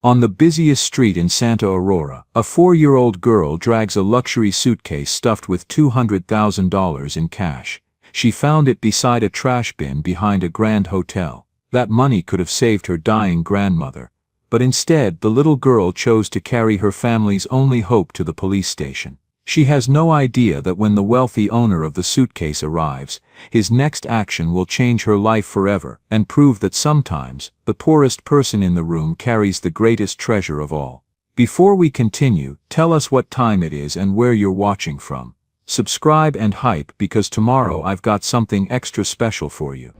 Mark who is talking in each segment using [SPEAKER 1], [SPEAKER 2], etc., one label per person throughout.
[SPEAKER 1] On the busiest street in Santa Aurora, a 4-year-old girl drags a luxury suitcase stuffed with $200,000 in cash. She found it beside a trash bin behind a grand hotel. That money could have saved her dying grandmother. But instead, the little girl chose to carry her family's only hope to the police station. She has no idea that when the wealthy owner of the suitcase arrives, his next action will change her life forever and prove that sometimes, the poorest person in the room carries the greatest treasure of all. Before we continue, tell us what time it is and where you're watching from. Subscribe and hype because tomorrow I've got something extra special for you.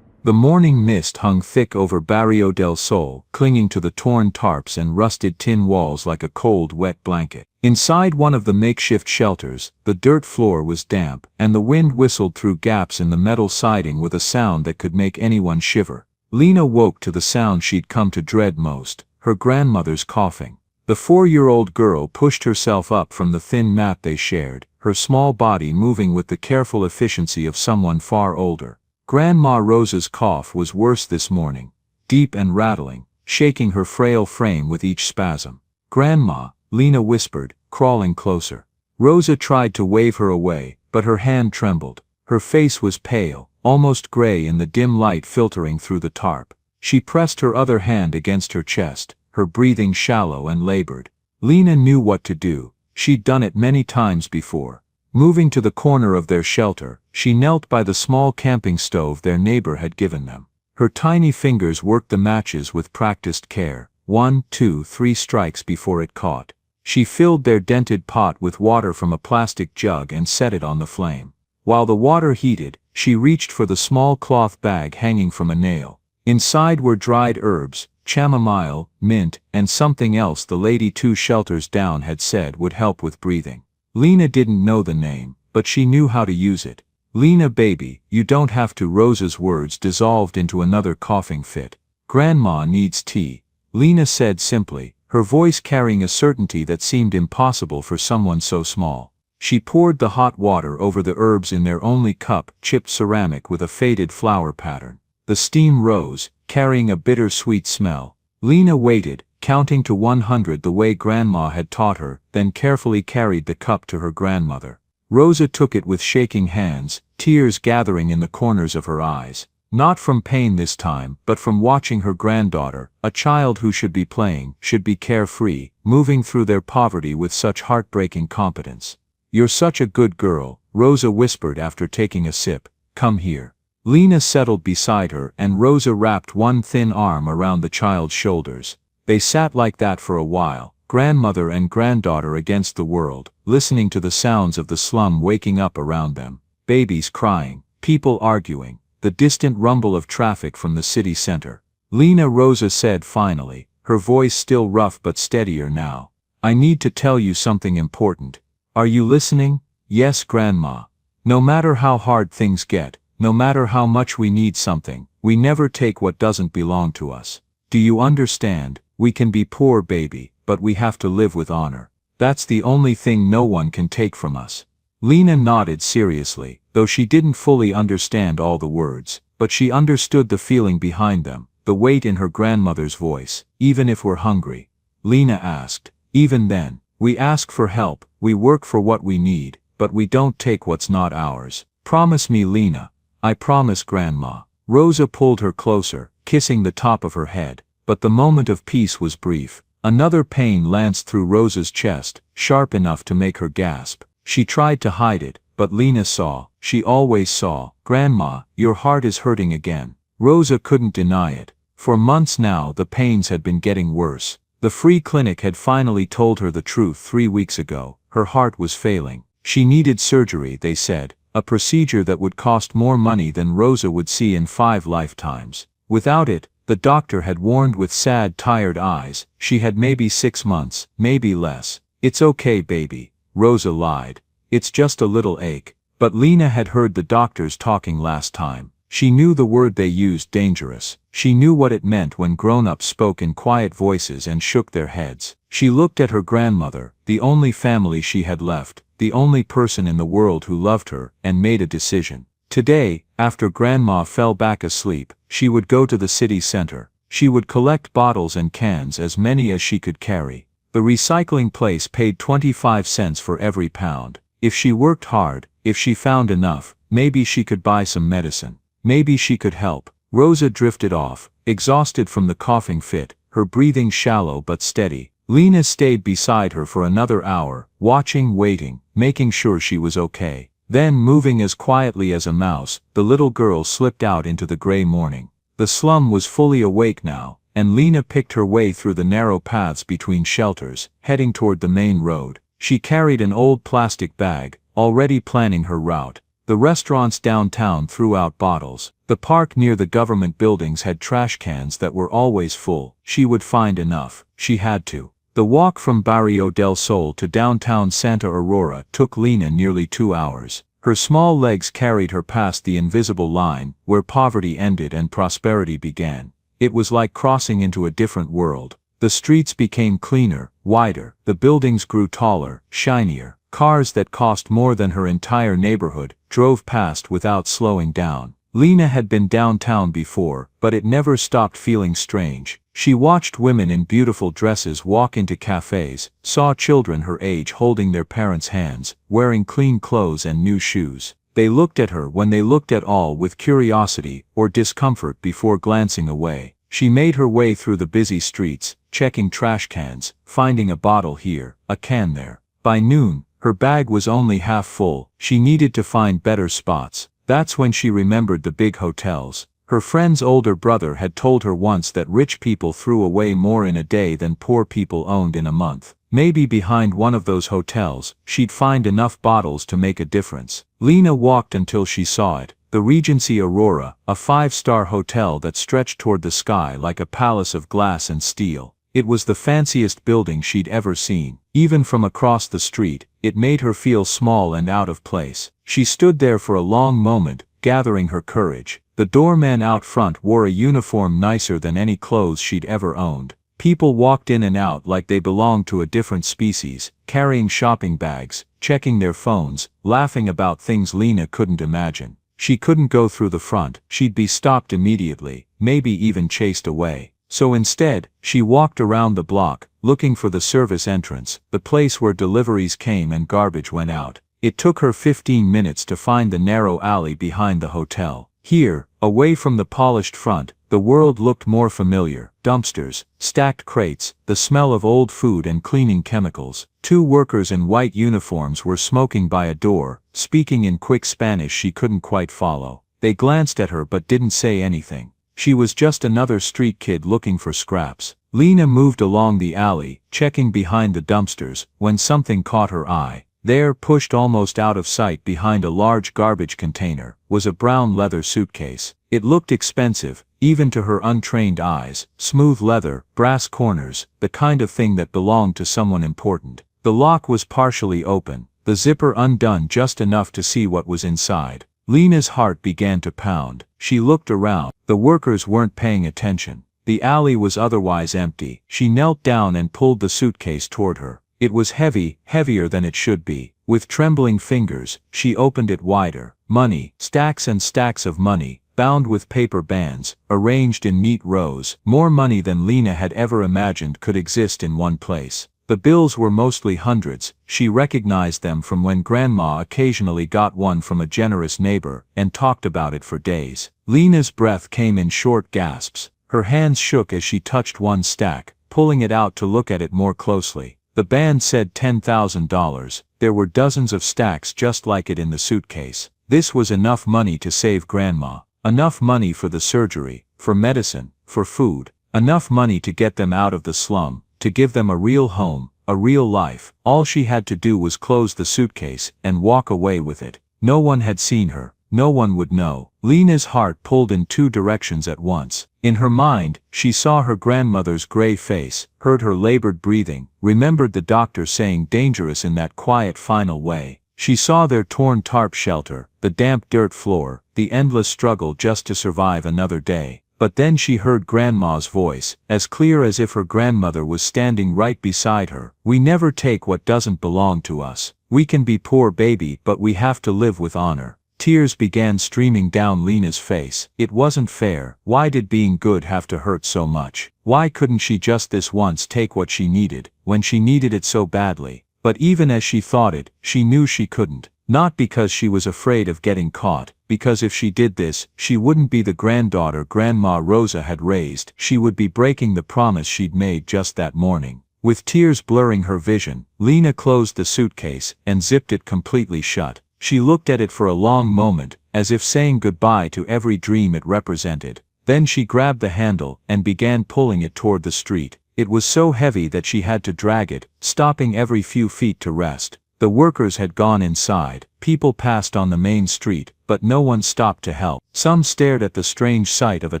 [SPEAKER 1] The morning mist hung thick over Barrio del Sol, clinging to the torn tarps and rusted tin walls like a cold, wet blanket. Inside one of the makeshift shelters, the dirt floor was damp, and the wind whistled through gaps in the metal siding with a sound that could make anyone shiver. Lena woke to the sound she'd come to dread most, her grandmother's coughing. The 4-year-old girl pushed herself up from the thin mat they shared, her small body moving with the careful efficiency of someone far older. Grandma Rosa's cough was worse this morning, deep and rattling, shaking her frail frame with each spasm. "Grandma," Lena whispered, crawling closer. Rosa tried to wave her away, but her hand trembled. Her face was pale, almost gray in the dim light filtering through the tarp. She pressed her other hand against her chest, her breathing shallow and labored. Lena knew what to do. She'd done it many times before. Moving to the corner of their shelter, she knelt by the small camping stove their neighbor had given them. Her tiny fingers worked the matches with practiced care, 1, 2, 3 strikes before it caught. She filled their dented pot with water from a plastic jug and set it on the flame. While the water heated, she reached for the small cloth bag hanging from a nail. Inside were dried herbs, chamomile, mint, and something else the lady 2 shelters down had said would help with breathing. Lena didn't know the name, but she knew how to use it. "Lena baby, you don't have to." Rosa's words dissolved into another coughing fit. "Grandma needs tea," Lena said simply, her voice carrying a certainty that seemed impossible for someone so small. She poured the hot water over the herbs in their only cup, chipped ceramic with a faded flower pattern. The steam rose, carrying a bitter-sweet smell. Lena waited, counting to 100 the way Grandma had taught her, then carefully carried the cup to her grandmother. Rosa took it with shaking hands, tears gathering in the corners of her eyes. Not from pain this time, but from watching her granddaughter, a child who should be playing, should be carefree, moving through their poverty with such heartbreaking competence. "You're such a good girl," Rosa whispered after taking a sip. "Come here." Lena settled beside her and Rosa wrapped one thin arm around the child's shoulders. They sat like that for a while, grandmother and granddaughter against the world, listening to the sounds of the slum waking up around them. Babies crying, people arguing, the distant rumble of traffic from the city center. "Lena," Rosa said finally, her voice still rough but steadier now. "I need to tell you something important. Are you listening?" "Yes, Grandma. No matter how hard things get, no matter how much we need something, we never take what doesn't belong to us. Do you understand? We can be poor, baby, but we have to live with honor. That's the only thing no one can take from us." Lena nodded seriously, though she didn't fully understand all the words, but she understood the feeling behind them, the weight in her grandmother's voice. "Even if we're hungry?" Lena asked. "Even then, we ask for help, we work for what we need, but we don't take what's not ours. Promise me, Lena." "I promise, Grandma." Rosa pulled her closer, kissing the top of her head. But the moment of peace was brief. Another pain lanced through Rosa's chest, sharp enough to make her gasp. She tried to hide it, but Lena saw. She always saw. "Grandma, your heart is hurting again." Rosa couldn't deny it. For months now the pains had been getting worse. The free clinic had finally told her the truth 3 weeks ago. Her heart was failing. She needed surgery, they said, a procedure that would cost more money than Rosa would see in 5 lifetimes. Without it, the doctor had warned with sad, tired eyes, she had maybe 6 months, maybe less. "It's okay, baby," Rosa lied. "It's just a little ache." But Lena had heard the doctors talking last time. She knew the word they used, dangerous. She knew what it meant when grown-ups spoke in quiet voices and shook their heads. She looked at her grandmother, the only family she had left, the only person in the world who loved her, and made a decision. Today, after Grandma fell back asleep, she would go to the city center. She would collect bottles and cans, as many as she could carry. The recycling place paid 25 cents for every pound. If she worked hard, if she found enough, maybe she could buy some medicine. Maybe she could help. Rosa drifted off, exhausted from the coughing fit, her breathing shallow but steady. Lena stayed beside her for another hour, watching, waiting, making sure she was okay. Then, moving as quietly as a mouse, the little girl slipped out into the gray morning. The slum was fully awake now, and Lena picked her way through the narrow paths between shelters, heading toward the main road. She carried an old plastic bag, already planning her route. The restaurants downtown threw out bottles. The park near the government buildings had trash cans that were always full. She would find enough. She had to. The walk from Barrio del Sol to downtown Santa Aurora took Lena nearly 2 hours. Her small legs carried her past the invisible line, where poverty ended and prosperity began. It was like crossing into a different world. The streets became cleaner, wider. The buildings grew taller, shinier. Cars that cost more than her entire neighborhood drove past without slowing down. Lena had been downtown before, but it never stopped feeling strange. She watched women in beautiful dresses walk into cafes, saw children her age holding their parents' hands, wearing clean clothes and new shoes. They looked at her when they looked at all with curiosity or discomfort before glancing away. She made her way through the busy streets, checking trash cans, finding a bottle here, a can there. By noon, her bag was only half full. She needed to find better spots. That's when she remembered the big hotels. Her friend's older brother had told her once that rich people threw away more in a day than poor people owned in a month. Maybe behind one of those hotels, she'd find enough bottles to make a difference. Lena walked until she saw it. The Regency Aurora, a 5-star hotel that stretched toward the sky like a palace of glass and steel. It was the fanciest building she'd ever seen. Even from across the street, it made her feel small and out of place. She stood there for a long moment, gathering her courage. The doorman out front wore a uniform nicer than any clothes she'd ever owned. People walked in and out like they belonged to a different species, carrying shopping bags, checking their phones, laughing about things Lena couldn't imagine. She couldn't go through the front. She'd be stopped immediately, maybe even chased away. So instead, she walked around the block, looking for the service entrance, the place where deliveries came and garbage went out. It took her 15 minutes to find the narrow alley behind the hotel. Here, away from the polished front, the world looked more familiar. Dumpsters, stacked crates, the smell of old food and cleaning chemicals. 2 workers in white uniforms were smoking by a door, speaking in quick Spanish she couldn't quite follow. They glanced at her but didn't say anything. She was just another street kid looking for scraps. Lena moved along the alley, checking behind the dumpsters, when something caught her eye. There, pushed almost out of sight behind a large garbage container, was a brown leather suitcase. It looked expensive, even to her untrained eyes. Smooth leather, brass corners, the kind of thing that belonged to someone important. The lock was partially open, the zipper undone just enough to see what was inside. Lena's heart began to pound. She looked around. The workers weren't paying attention. The alley was otherwise empty. She knelt down and pulled the suitcase toward her. It was heavy, heavier than it should be. With trembling fingers, she opened it wider. Money, stacks and stacks of money, bound with paper bands, arranged in neat rows. More money than Lena had ever imagined could exist in one place. The bills were mostly hundreds. She recognized them from when Grandma occasionally got one from a generous neighbor and talked about it for days. Lena's breath came in short gasps. Her hands shook as she touched one stack, pulling it out to look at it more closely. The band said $10,000. There were dozens of stacks just like it in the suitcase. This was enough money to save Grandma. Enough money for the surgery, for medicine, for food. Enough money to get them out of the slum, to give them a real home, a real life. All she had to do was close the suitcase and walk away with it. No one had seen her. No one would know. Lena's heart pulled in 2 directions at once. In her mind, she saw her grandmother's gray face, heard her labored breathing, remembered the doctor saying dangerous in that quiet final way. She saw their torn tarp shelter, the damp dirt floor, the endless struggle just to survive another day. But then she heard Grandma's voice, as clear as if her grandmother was standing right beside her. "We never take what doesn't belong to us. We can be poor, baby, but we have to live with honor." Tears began streaming down Lena's face. It wasn't fair. Why did being good have to hurt so much? Why couldn't she just this once take what she needed, when she needed it so badly? But even as she thought it, she knew she couldn't. Not because she was afraid of getting caught, because if she did this, she wouldn't be the granddaughter Grandma Rosa had raised. She would be breaking the promise she'd made just that morning. With tears blurring her vision, Lena closed the suitcase and zipped it completely shut. She looked at it for a long moment, as if saying goodbye to every dream it represented. Then she grabbed the handle and began pulling it toward the street. It was so heavy that she had to drag it, stopping every few feet to rest. The workers had gone inside. People passed on the main street, but no one stopped to help. Some stared at the strange sight of a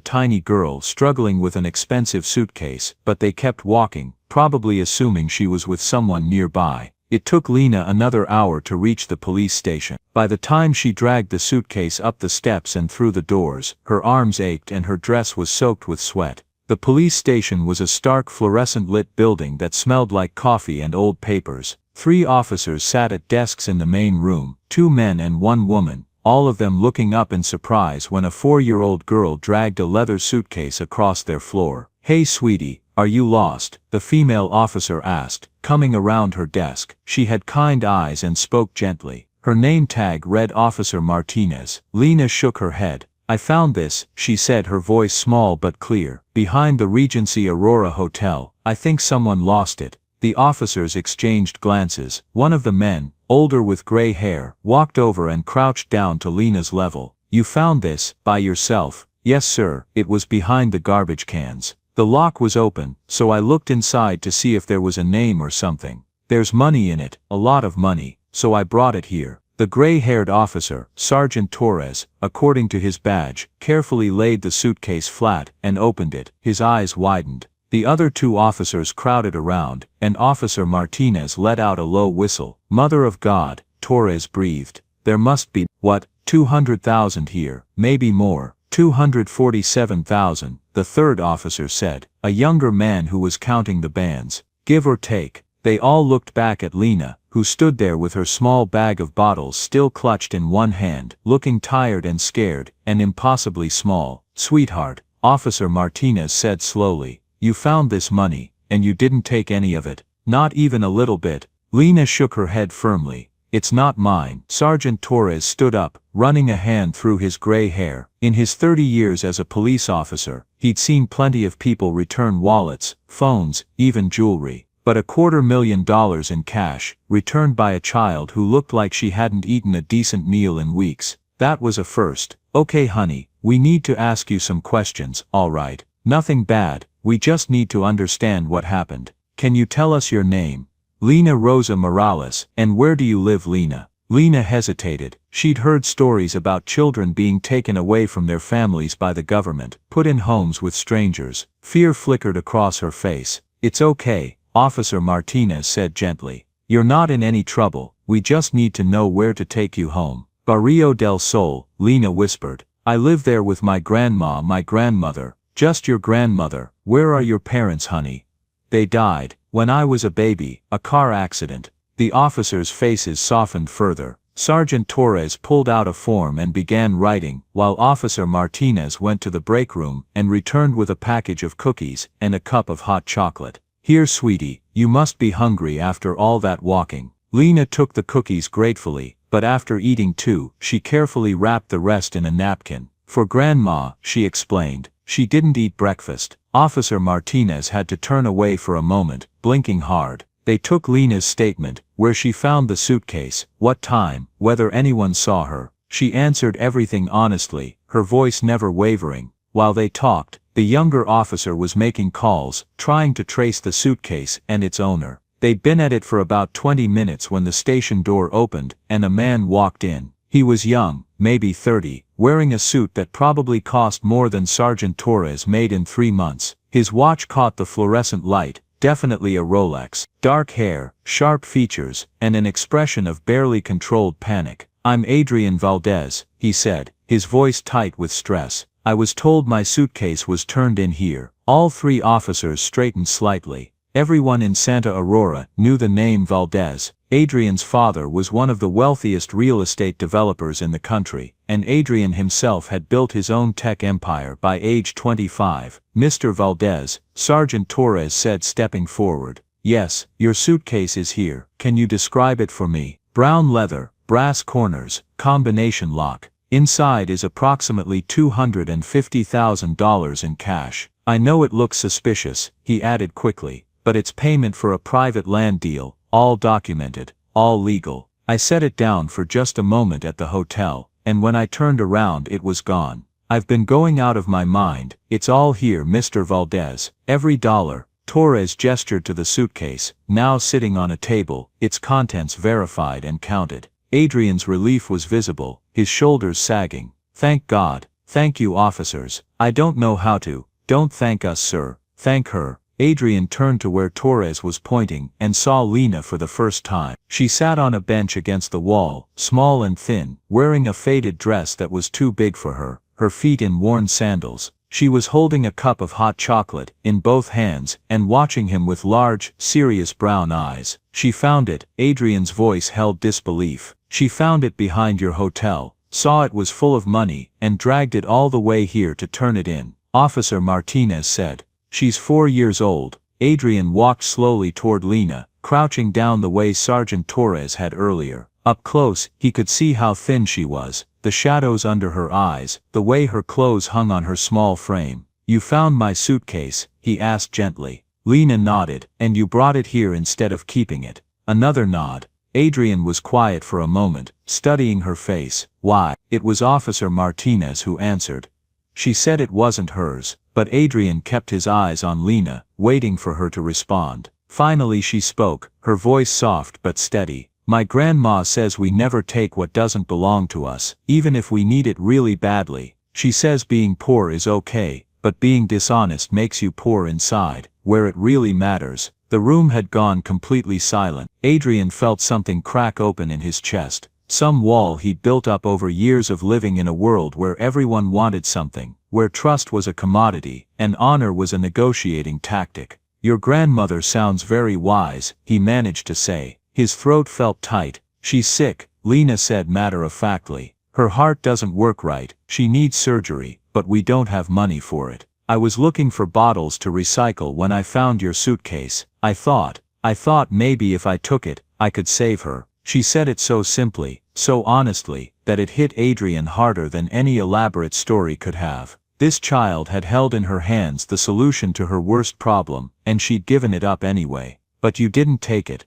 [SPEAKER 1] tiny girl struggling with an expensive suitcase, but they kept walking, probably assuming she was with someone nearby. It took Lena another hour to reach the police station. By the time she dragged the suitcase up the steps and through the doors, her arms ached and her dress was soaked with sweat. The police station was a stark fluorescent-lit building that smelled like coffee and old papers. 3 officers sat at desks in the main room, 2 men and 1 woman, all of them looking up in surprise when a 4-year-old girl dragged a leather suitcase across their floor. "Hey sweetie, are you lost?" the female officer asked, coming around her desk. She had kind eyes and spoke gently. Her name tag read Officer Martinez. Lena shook her head. "I found this," she said, her voice small but clear, "behind the Regency Aurora Hotel. I think someone lost it." The officers exchanged glances. One of the men, older with gray hair, walked over and crouched down to Lena's level. "You found this, by yourself?" "Yes sir, it was behind the garbage cans. The lock was open, so I looked inside to see if there was a name or something. There's money in it, a lot of money, so I brought it here." The gray-haired officer, Sergeant Torres, according to his badge, carefully laid the suitcase flat and opened it. His eyes widened. The other 2 officers crowded around, and Officer Martinez let out a low whistle. "Mother of God," Torres breathed. "There must be, what, 200,000 here, maybe more." 247,000, the 3rd officer said, a younger man who was counting the bands. "Give or take." They all looked back at Lena, who stood there with her small bag of bottles still clutched in one hand, looking tired and scared, and impossibly small. "Sweetheart," Officer Martinez said slowly, "you found this money, and you didn't take any of it. Not even a little bit." Lena shook her head firmly. "It's not mine." Sergeant Torres stood up, running a hand through his gray hair. In his 30 years as a police officer, he'd seen plenty of people return wallets, phones, even jewelry. But $250,000 in cash, returned by a child who looked like she hadn't eaten a decent meal in weeks. That was a first. "Okay honey, we need to ask you some questions, all right? Nothing bad, we just need to understand what happened. Can you tell us your name?" "Lena Rosa Morales." "And where do you live, Lena?" Lena hesitated. She'd heard stories about children being taken away from their families by the government, put in homes with strangers. Fear flickered across her face. "It's okay," Officer Martinez said gently. "You're not in any trouble, we just need to know where to take you home." "Barrio del Sol," Lena whispered. "I live there with my grandma, my grandmother." "Just your grandmother? Where are your parents, honey?" "They died when I was a baby, a car accident." The officers' faces softened further. Sergeant Torres pulled out a form and began writing, while Officer Martinez went to the break room and returned with a package of cookies and a cup of hot chocolate. "Here sweetie, you must be hungry after all that walking." Lena took the cookies gratefully, but after eating 2, she carefully wrapped the rest in a napkin. "For Grandma," she explained. "She didn't eat breakfast." Officer Martinez had to turn away for a moment, blinking hard. They took Lena's statement, where she found the suitcase, what time, whether anyone saw her. She answered everything honestly, her voice never wavering. While they talked, the younger officer was making calls, trying to trace the suitcase and its owner. They'd been at it for about 20 minutes when the station door opened, and a man walked in. He was young, maybe 30, wearing a suit that probably cost more than Sergeant Torres made in 3 months. His watch caught the fluorescent light, definitely a Rolex. Dark hair, sharp features, and an expression of barely controlled panic. "I'm Adrian Valdez," he said, his voice tight with stress. "I was told my suitcase was turned in here." All 3 officers straightened slightly. Everyone in Santa Aurora knew the name Valdez. Adrian's father was one of the wealthiest real estate developers in the country, and Adrian himself had built his own tech empire by age 25. "Mr. Valdez," Sergeant Torres said, stepping forward. "Yes, your suitcase is here. Can you describe it for me?" "Brown leather, brass corners, combination lock. Inside is approximately $250,000 in cash. I know it looks suspicious," he added quickly, "but it's payment for a private land deal, all documented, all legal. I set it down for just a moment at the hotel, and when I turned around it was gone. I've been going out of my mind. It's all here, Mr. Valdez, every dollar." Torres gestured to the suitcase, now sitting on a table, its contents verified and counted. Adrian's relief was visible, his shoulders sagging. "Thank God. Thank you, officers. I don't know how to." "Don't thank us, sir. Thank her." Adrian turned to where Torres was pointing and saw Lena for the first time. She sat on a bench against the wall, small and thin, wearing a faded dress that was too big for her, her feet in worn sandals. She was holding a cup of hot chocolate in both hands and watching him with large, serious brown eyes. "She found it," Adrian's voice held disbelief. "She found it behind your hotel, saw it was full of money, and dragged it all the way here to turn it in," Officer Martinez said. "She's 4 years old." Adrian walked slowly toward Lena, crouching down the way Sergeant Torres had earlier. Up close, he could see how thin she was, the shadows under her eyes, the way her clothes hung on her small frame. "You found my suitcase?" he asked gently. Lena nodded. "And you brought it here instead of keeping it?" Another nod. Adrian was quiet for a moment, studying her face. "Why?" It was Officer Martinez who answered. She said it wasn't hers, but Adrian kept his eyes on Lena, waiting for her to respond. Finally she spoke, her voice soft but steady. "My grandma says we never take what doesn't belong to us, even if we need it really badly. She says being poor is okay, but being dishonest makes you poor inside, where it really matters." The room had gone completely silent. Adrian felt something crack open in his chest. Some wall he'd built up over years of living in a world where everyone wanted something, where trust was a commodity, and honor was a negotiating tactic. "Your grandmother sounds very wise," he managed to say. His throat felt tight. "She's sick," Lena said matter-of-factly. "Her heart doesn't work right, she needs surgery, but we don't have money for it. I was looking for bottles to recycle when I found your suitcase. I thought maybe if I took it, I could save her." She said it so simply, so honestly, that it hit Adrian harder than any elaborate story could have. This child had held in her hands the solution to her worst problem, and she'd given it up anyway. "But you didn't take it?"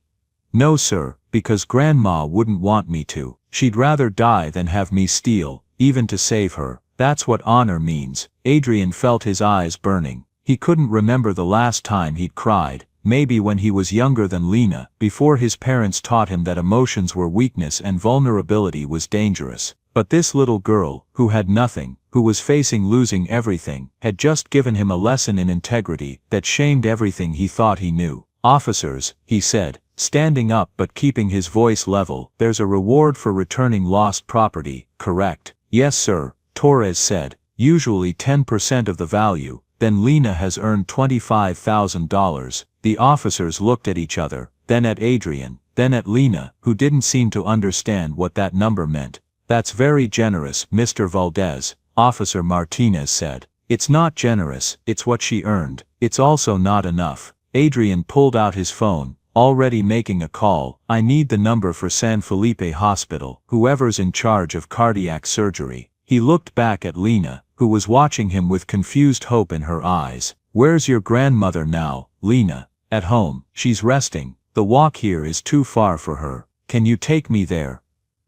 [SPEAKER 1] "No, sir, because Grandma wouldn't want me to. She'd rather die than have me steal, even to save her. That's what honor means." Adrian felt his eyes burning. He couldn't remember the last time he'd cried. Maybe when he was younger than Lena, before his parents taught him that emotions were weakness and vulnerability was dangerous. But this little girl, who had nothing, who was facing losing everything, had just given him a lesson in integrity that shamed everything he thought he knew. "Officers," he said, standing up but keeping his voice level, "there's a reward for returning lost property, correct?" "Yes, sir," Torres said. "Usually 10% of the value. Then Lena has earned $25,000. The officers looked at each other, then at Adrian, then at Lena, who didn't seem to understand what that number meant. "That's very generous, Mr. Valdez," Officer Martinez said. "It's not generous, it's what she earned. It's also not enough." Adrian pulled out his phone, already making a call. "I need the number for San Felipe Hospital, whoever's in charge of cardiac surgery." He looked back at Lena, who was watching him with confused hope in her eyes. "Where's your grandmother now, Lena?" "At home. She's resting. The walk here is too far for her. Can you take me there?"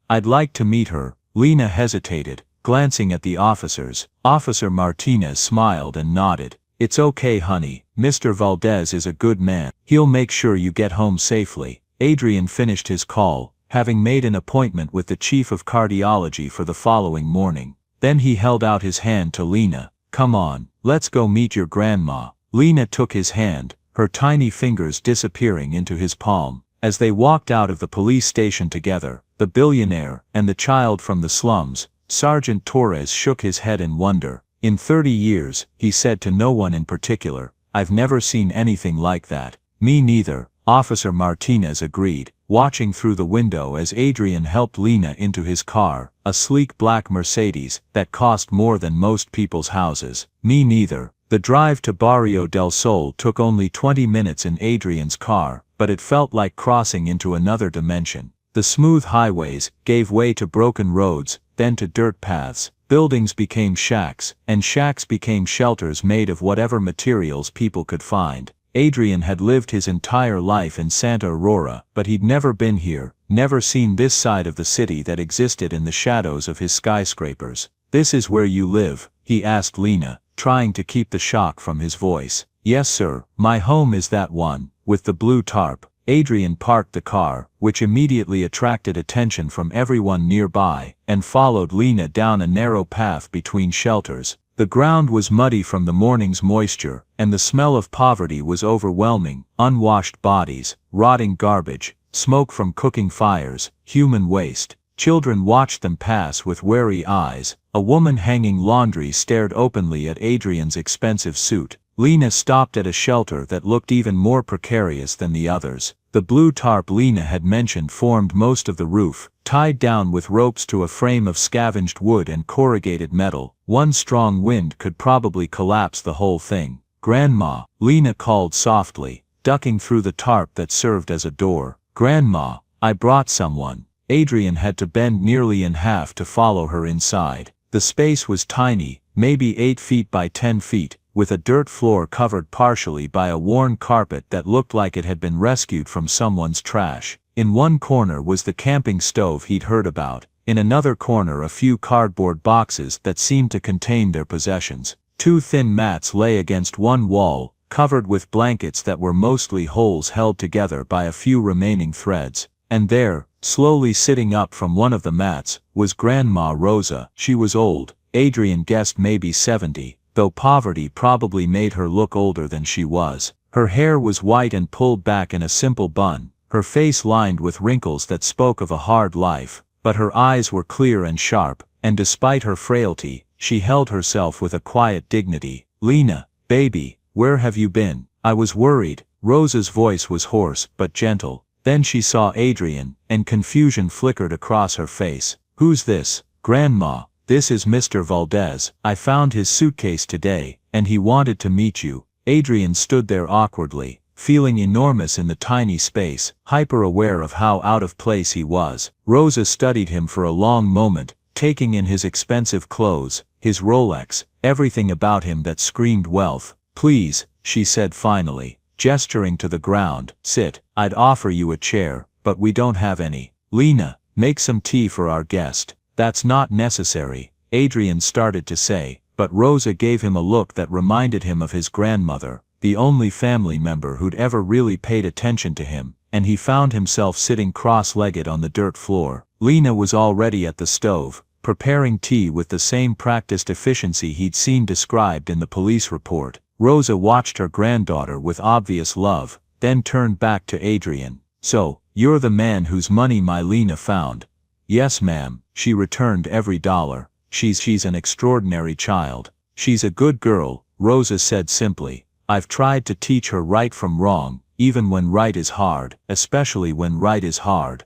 [SPEAKER 1] "I'd like to meet her." Lena hesitated, glancing at the officers. Officer Martinez smiled and nodded. "It's okay, honey. Mr. Valdez is a good man. He'll make sure you get home safely." Adrian finished his call, having made an appointment with the chief of cardiology for the following morning. Then he held out his hand to Lena. "Come on, let's go meet your grandma." Lena took his hand, her tiny fingers disappearing into his palm. As they walked out of the police station together, the billionaire and the child from the slums, Sergeant Torres shook his head in wonder. "In 30 years, he said to no one in particular, I've never seen anything like that." "Me neither," Officer Martinez agreed. watching through the window as Adrian helped Lena into his car, a sleek black Mercedes that cost more than most people's houses. Me neither. The drive to Barrio del Sol took only 20 minutes in Adrian's car, but it felt like crossing into another dimension. The smooth highways gave way to broken roads, then to dirt paths. Buildings became shacks, and shacks became shelters made of whatever materials people could find. Adrian had lived his entire life in Santa Aurora, but he'd never been here, never seen this side of the city that existed in the shadows of his skyscrapers. "This is where you live?" he asked Lena, trying to keep the shock from his voice. "Yes sir, my home is that one, with the blue tarp." Adrian parked the car, which immediately attracted attention from everyone nearby, and followed Lena down a narrow path between shelters. The ground was muddy from the morning's moisture, and the smell of poverty was overwhelming. Unwashed bodies, rotting garbage, smoke from cooking fires, human waste. Children watched them pass with wary eyes. A woman hanging laundry stared openly at Adrian's expensive suit. Lena stopped at a shelter that looked even more precarious than the others. The blue tarp Lena had mentioned formed most of the roof, tied down with ropes to a frame of scavenged wood and corrugated metal. One strong wind could probably collapse the whole thing. "Grandma," Lena called softly, ducking through the tarp that served as a door. "Grandma, I brought someone." Adrian had to bend nearly in half to follow her inside. The space was tiny, maybe 8 feet by 10 feet. With a dirt floor covered partially by a worn carpet that looked like it had been rescued from someone's trash. In one corner was the camping stove he'd heard about, in another corner a few cardboard boxes that seemed to contain their possessions. 2 thin mats lay against one wall, covered with blankets that were mostly holes held together by a few remaining threads. And there, slowly sitting up from one of the mats, was Grandma Rosa. She was old, Adrian guessed maybe 70. Though poverty probably made her look older than she was. Her hair was white and pulled back in a simple bun, her face lined with wrinkles that spoke of a hard life, but her eyes were clear and sharp, and despite her frailty, she held herself with a quiet dignity. "Lena, baby, where have you been? I was worried." Rosa's voice was hoarse but gentle. Then she saw Adrian, and confusion flickered across her face. "Who's this?" "Grandma. This is Mr. Valdez. I found his suitcase today, and he wanted to meet you." Adrian stood there awkwardly, feeling enormous in the tiny space, hyper-aware of how out of place he was. Rosa studied him for a long moment, taking in his expensive clothes, his Rolex, everything about him that screamed wealth. "Please," she said finally, gesturing to the ground, "sit. I'd offer you a chair, but we don't have any." "Lena, make some tea for our guest." "That's not necessary," Adrian started to say, but Rosa gave him a look that reminded him of his grandmother, the only family member who'd ever really paid attention to him, and he found himself sitting cross-legged on the dirt floor. Lena was already at the stove, preparing tea with the same practiced efficiency he'd seen described in the police report. Rosa watched her granddaughter with obvious love, then turned back to Adrian. "So, you're the man whose money my Lena found?" "Yes ma'am, she returned every dollar. She's an extraordinary child. She's a good girl," Rosa said simply. "I've tried to teach her right from wrong, even when right is hard, especially when right is hard."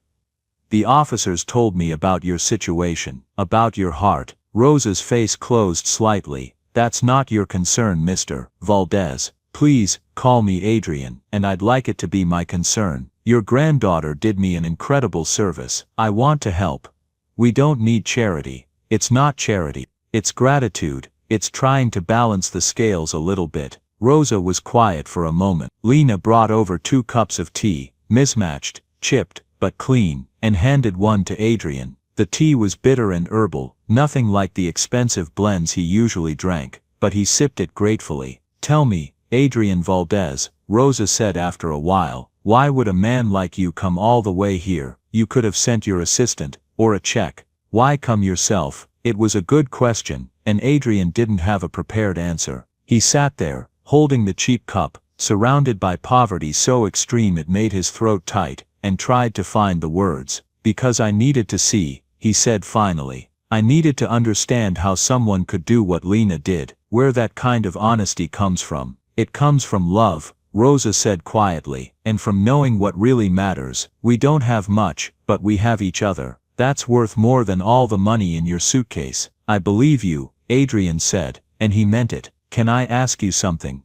[SPEAKER 1] "The officers told me about your situation, about your heart." Rosa's face closed slightly. "That's not your concern, Mr. Valdez. Please, call me Adrian, and I'd like it to be my concern. Your granddaughter did me an incredible service. I want to help." "We don't need charity." "It's not charity. It's gratitude. It's trying to balance the scales a little bit." Rosa was quiet for a moment. Lena brought over 2 cups of tea, mismatched, chipped, but clean, and handed one to Adrian. The tea was bitter and herbal, nothing like the expensive blends he usually drank, but he sipped it gratefully. "Tell me, Adrian Valdez," Rosa said after a while, "why would a man like you come all the way here? You could have sent your assistant, or a check. Why come yourself?" It was a good question, and Adrian didn't have a prepared answer. He sat there, holding the cheap cup, surrounded by poverty so extreme it made his throat tight, and tried to find the words. "Because I needed to see," he said finally. "I needed to understand how someone could do what Lena did, where that kind of honesty comes from." "It comes from love,"
[SPEAKER 2] Rosa said quietly, and from knowing what really matters, we don't have much, but we have each other. That's worth more than all the money in your suitcase. I believe you, Adrian said, and he meant it. Can I ask you something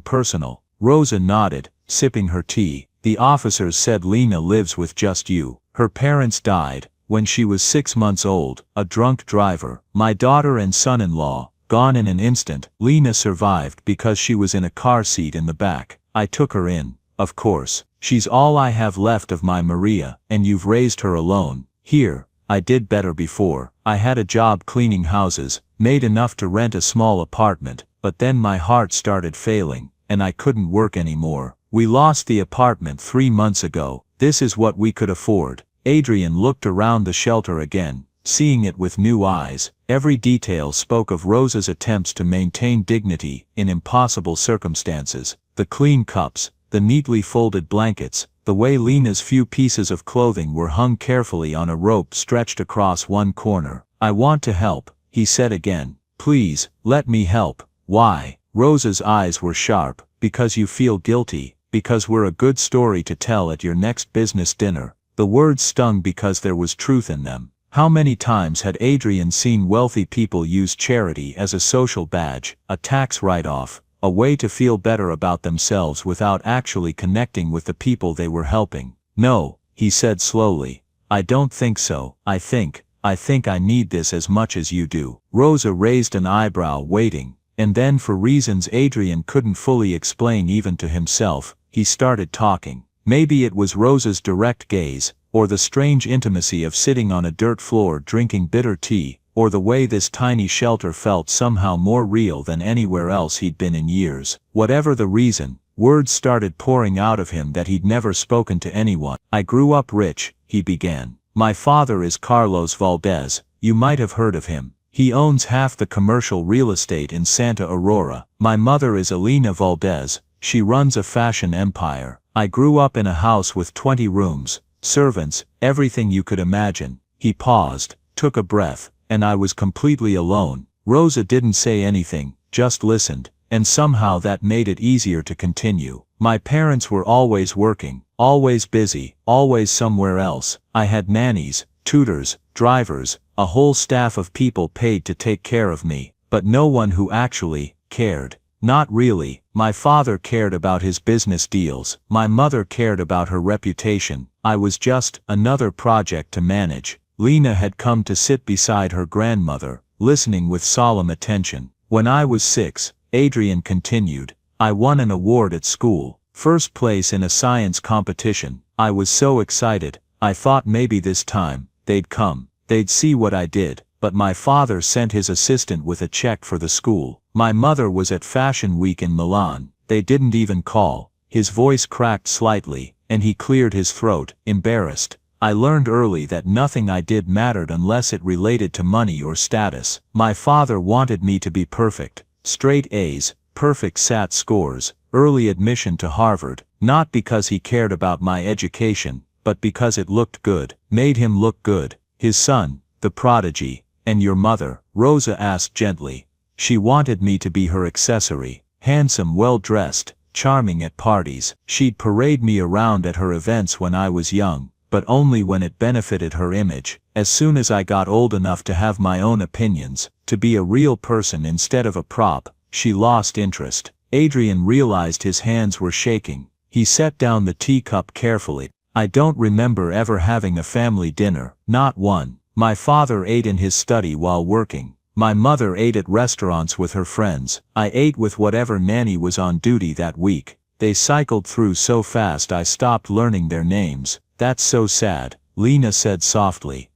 [SPEAKER 2] personal? Rosa nodded, sipping her tea. The officers said Lena lives with just you. Her parents died when she was 6 months old, a drunk driver. My daughter and son-in-law, gone in an instant. Lena survived because she was in a car seat in the back. I took her in, of course. She's all I have left of my Maria, and you've raised her alone. Here, I did better before. I had a job cleaning houses, made enough to rent a small apartment, but then my heart started failing, and I couldn't work anymore. We lost the apartment 3 months ago. This is what we could afford. Adrian looked around the shelter again, seeing it with new eyes. Every detail spoke of Rosa's attempts to maintain dignity in impossible circumstances. The clean cups, the neatly folded blankets, the way Lena's few pieces of clothing were hung carefully on a rope stretched across one corner. I want to help, he said again. Please, let me help. Why? Rosa's eyes were sharp. Because you feel guilty, because we're a good story to tell at your next business dinner. The words stung because there was truth in them. How many times had Adrian seen wealthy people use charity as a social badge, a tax write-off, a way to feel better about themselves without actually connecting with the people they were helping? No, he said slowly. I don't think so. I think I need this as much as you do. Rosa raised an eyebrow, waiting, and then for reasons Adrian couldn't fully explain even to himself, he started talking. Maybe it was Rosa's direct gaze, or the strange intimacy of sitting on a dirt floor drinking bitter tea, or the way this tiny shelter felt somehow more real than anywhere else he'd been in years. Whatever the reason, words started pouring out of him that he'd never spoken to anyone. I grew up rich, he began. My father is Carlos Valdez. You might have heard of him. He owns half the commercial real estate in Santa Aurora. My mother is Elena Valdez. She runs a fashion empire. I grew up in a house with 20 rooms, servants, everything you could imagine. He paused, took a breath, and I was completely alone. Rosa didn't say anything, just listened, and somehow that made it easier to continue. My parents were always working, always busy, always somewhere else. I had nannies, tutors, drivers, a whole staff of people paid to take care of me, but no one who actually cared. Not really. My father cared about his business deals. My mother cared about her reputation. I was just another project to manage. Lena had come to sit beside her grandmother, listening with solemn attention. When I was 6, Adrian continued, I won an award at school, first place in a science competition. I was so excited. I thought maybe this time, they'd come. They'd see what I did. But my father sent his assistant with a check for the school. My mother was at Fashion Week in Milan. They didn't even call. His voice cracked slightly, and he cleared his throat, embarrassed. I learned early that nothing I did mattered unless it related to money or status. My father wanted me to be perfect. Straight A's, perfect SAT scores, early admission to Harvard, not because he cared about my education, but because it looked good, made him look good. His son, the prodigy. And your mother? Rosa asked gently. She wanted me to be her accessory, handsome, well-dressed, charming at parties. She'd parade me around at her events when I was young, but only when it benefited her image. As soon as I got old enough to have my own opinions, to be a real person instead of a prop, she lost interest. Adrian realized his hands were shaking. He set down the teacup carefully. I don't remember ever having a family dinner, not one. My father ate in his study while working. My mother ate at restaurants with her friends. I ate with whatever nanny was on duty that week. They cycled through so fast I stopped learning their names. That's so sad, Lena said softly.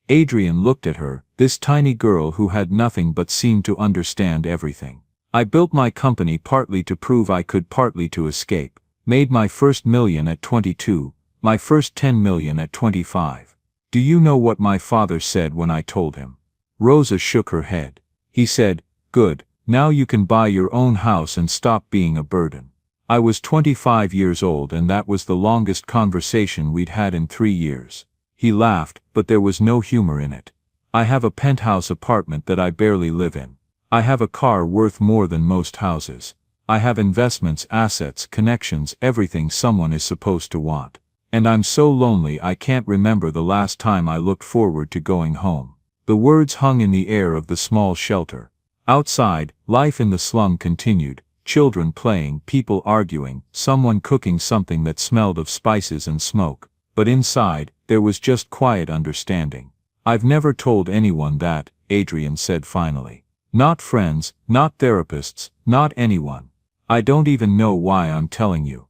[SPEAKER 1] Adrian looked at her, this tiny girl who had nothing but seemed to understand everything. I built my company partly to prove I could, partly to escape. Made my first million at 22, my first 10 million at 25. Do you know what my father said when I told him? Rosa shook her head. He said, good, now you can buy your own house and stop being a burden. I was 25 years old and that was the longest conversation we'd had in 3 years. He laughed, but there was no humor in it. I have a penthouse apartment that I barely live in. I have a car worth more than most houses. I have investments, assets, connections, everything someone is supposed to want. And I'm so lonely I can't remember the last time I looked forward to going home." The words hung in the air of the small shelter. Outside, life in the slum continued, children playing, people arguing, someone cooking something that smelled of spices and smoke. But inside, there was just quiet understanding. "I've never told anyone that," Adrian said finally. "Not friends, not therapists, not anyone. I don't even know why I'm telling you."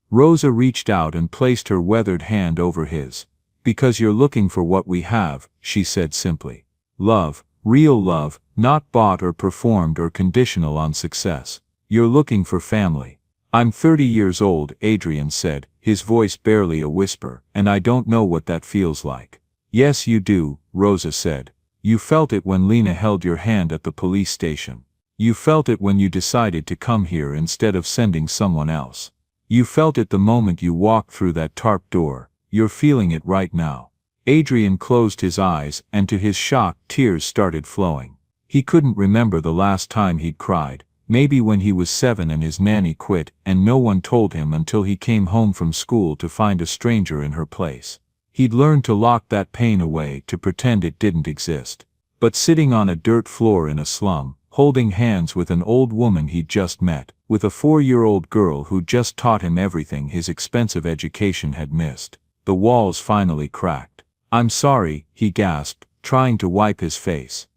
[SPEAKER 1] Rosa reached out and placed her weathered hand over his. "Because you're looking for what we have," she said simply. "Love, real love, not bought or performed or conditional on success. You're looking for family." "I'm 30 years old," Adrian said, his voice barely a whisper, "and I don't know what that feels like." "Yes you do," Rosa said. "You felt it when Lena held your hand at the police station. You felt it when you decided to come here instead of sending someone else. You felt it the moment you walked through that tarp door. You're feeling it right now." Adrian closed his eyes, and to his shock, tears started flowing. He couldn't remember the last time he'd cried. Maybe when he was 7 and his nanny quit, and no one told him until he came home from school to find a stranger in her place. He'd learned to lock that pain away, to pretend it didn't exist. But sitting on a dirt floor in a slum, holding hands with an old woman he'd just met, with a 4-year-old girl who'd just taught him everything his expensive education had missed, the walls finally cracked. "I'm sorry," he gasped, trying to wipe his face.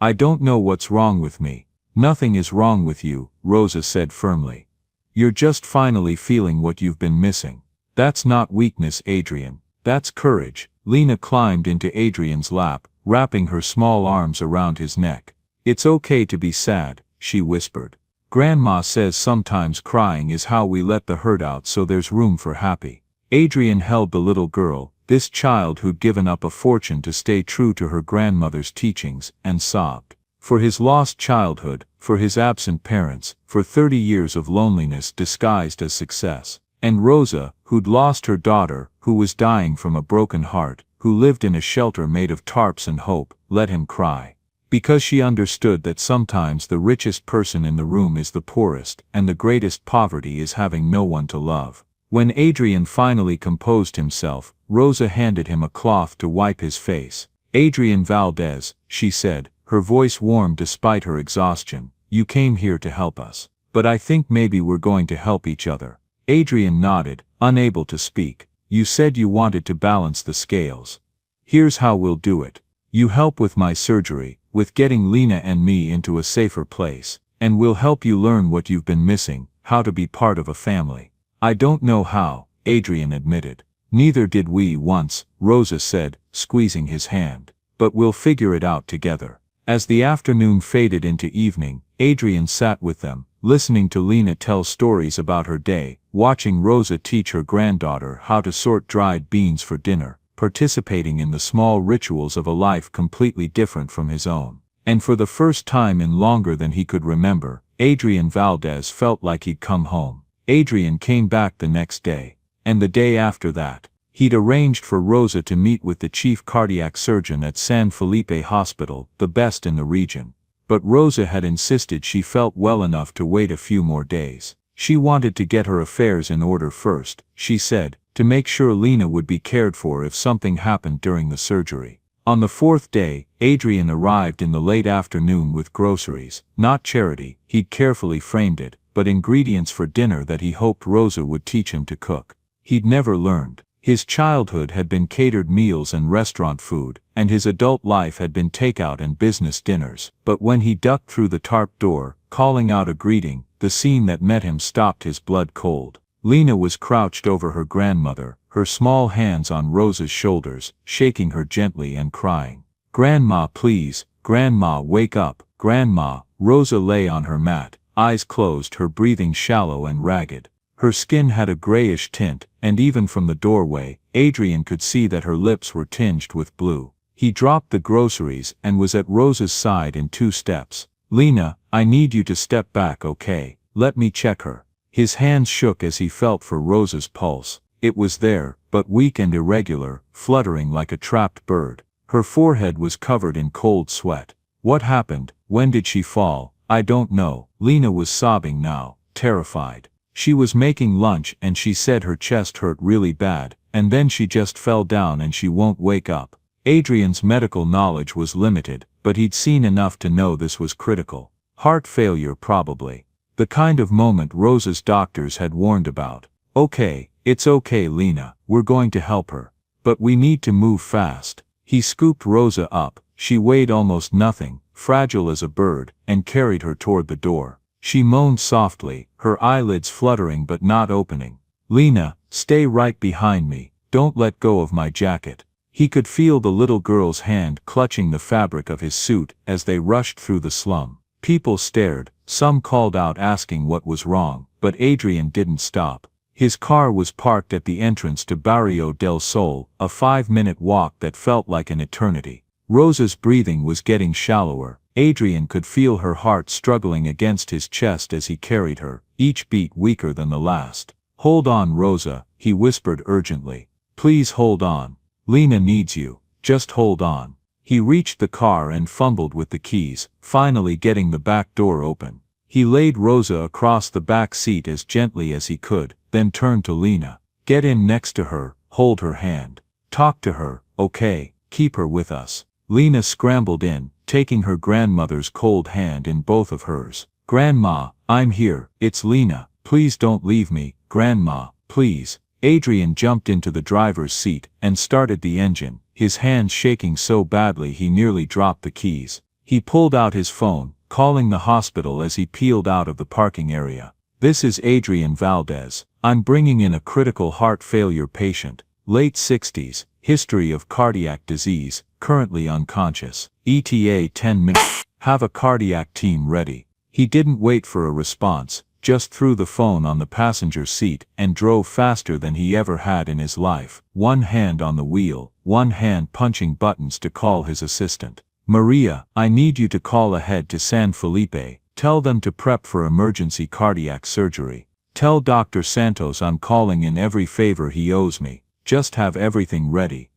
[SPEAKER 1] "I don't know what's wrong with me." "Nothing is wrong with you," Rosa said firmly. "You're just finally feeling what you've been missing. That's not weakness, Adrian. That's courage." Lena climbed into Adrian's lap, wrapping her small arms around his neck. "It's okay to be sad," she whispered. "Grandma says sometimes crying is how we let the hurt out so there's room for happy." Adrian held the little girl, this child who'd given up a fortune to stay true to her grandmother's teachings, and sobbed. For his lost childhood, for his absent parents, for 30 years of loneliness disguised as success. And Rosa, who'd lost her daughter, who was dying from a broken heart, who lived in a shelter made of tarps and hope, let him cry. Because she understood that sometimes the richest person in the room is the poorest, and the greatest poverty is having no one to love. When Adrian finally composed himself, Rosa handed him a cloth to wipe his face. "Adrian Valdez," she said, her voice warm despite her exhaustion, "you came here to help us. But I think maybe we're going to help each other." Adrian nodded, unable to speak. "You said you wanted to balance the scales. Here's how we'll do it. You help with my surgery, with getting Lena and me into a safer place, and we'll help you learn what you've been missing, how to be part of a family." "I don't know how," Adrian admitted. "Neither did we once," Rosa said, squeezing his hand. "But we'll figure it out together." As the afternoon faded into evening, Adrian sat with them, listening to Lena tell stories about her day, watching Rosa teach her granddaughter how to sort dried beans for dinner, participating in the small rituals of a life completely different from his own. And for the first time in longer than he could remember, Adrian Valdez felt like he'd come home. Adrian came back the next day. And the day after that. He'd arranged for Rosa to meet with the chief cardiac surgeon at San Felipe Hospital, the best in the region. But Rosa had insisted she felt well enough to wait a few more days. She wanted to get her affairs in order first, she said, to make sure Lena would be cared for if something happened during the surgery. On the 4th day, Adrian arrived in the late afternoon with groceries, not charity, he'd carefully framed it, but ingredients for dinner that he hoped Rosa would teach him to cook. He'd never learned. His childhood had been catered meals and restaurant food, and his adult life had been takeout and business dinners. But when he ducked through the tarp door, calling out a greeting, the scene that met him stopped his blood cold. Lena was crouched over her grandmother, her small hands on Rosa's shoulders, shaking her gently and crying. "Grandma, please, Grandma, wake up, Grandma." Rosa lay on her mat, eyes closed, her breathing shallow and ragged. Her skin had a grayish tint, and even from the doorway, Adrian could see that her lips were tinged with blue. He dropped the groceries and was at Rosa's side in 2 steps. "Lena, I need you to step back, okay? Let me check her." His hands shook as he felt for Rosa's pulse. It was there, but weak and irregular, fluttering like a trapped bird. Her forehead was covered in cold sweat. "What happened? When did she fall?" "I don't know." Lena was sobbing now, terrified. She was making lunch and she said her chest hurt really bad, and then she just fell down and she won't wake up. Adrian's medical knowledge was limited, but he'd seen enough to know this was critical. Heart failure probably. The kind of moment Rosa's doctors had warned about. Okay, it's okay Lena, we're going to help her. But we need to move fast. He scooped Rosa up, she weighed almost nothing, fragile as a bird, and carried her toward the door. She moaned softly, her eyelids fluttering but not opening. Lena, stay right behind me, don't let go of my jacket. He could feel the little girl's hand clutching the fabric of his suit as they rushed through the slum. People stared, some called out asking what was wrong, but Adrian didn't stop. His car was parked at the entrance to Barrio del Sol, a 5-minute walk that felt like an eternity. Rosa's breathing was getting shallower. Adrian could feel her heart struggling against his chest as he carried her, each beat weaker than the last. Hold on Rosa, he whispered urgently. Please hold on. Lena needs you. Just hold on. He reached the car and fumbled with the keys, finally getting the back door open. He laid Rosa across the back seat as gently as he could, then turned to Lena. Get in next to her, hold her hand. Talk to her, okay, keep her with us. Lena scrambled in, taking her grandmother's cold hand in both of hers. Grandma, I'm here, it's Lena, please don't leave me, Grandma, please. Adrian jumped into the driver's seat and started the engine, his hands shaking so badly he nearly dropped the keys. He pulled out his phone, calling the hospital as he peeled out of the parking area. This is Adrian Valdez. I'm bringing in a critical heart failure patient, late 60s, history of cardiac disease, currently unconscious. ETA 10 minutes. Have a cardiac team ready. He didn't wait for a response, just threw the phone on the passenger seat and drove faster than he ever had in his life, one hand on the wheel, one hand punching buttons to call his assistant. Maria, I need you to call ahead to San Felipe, tell them to prep for emergency cardiac surgery. Tell Dr. Santos I'm calling in every favor he owes me, just have everything ready.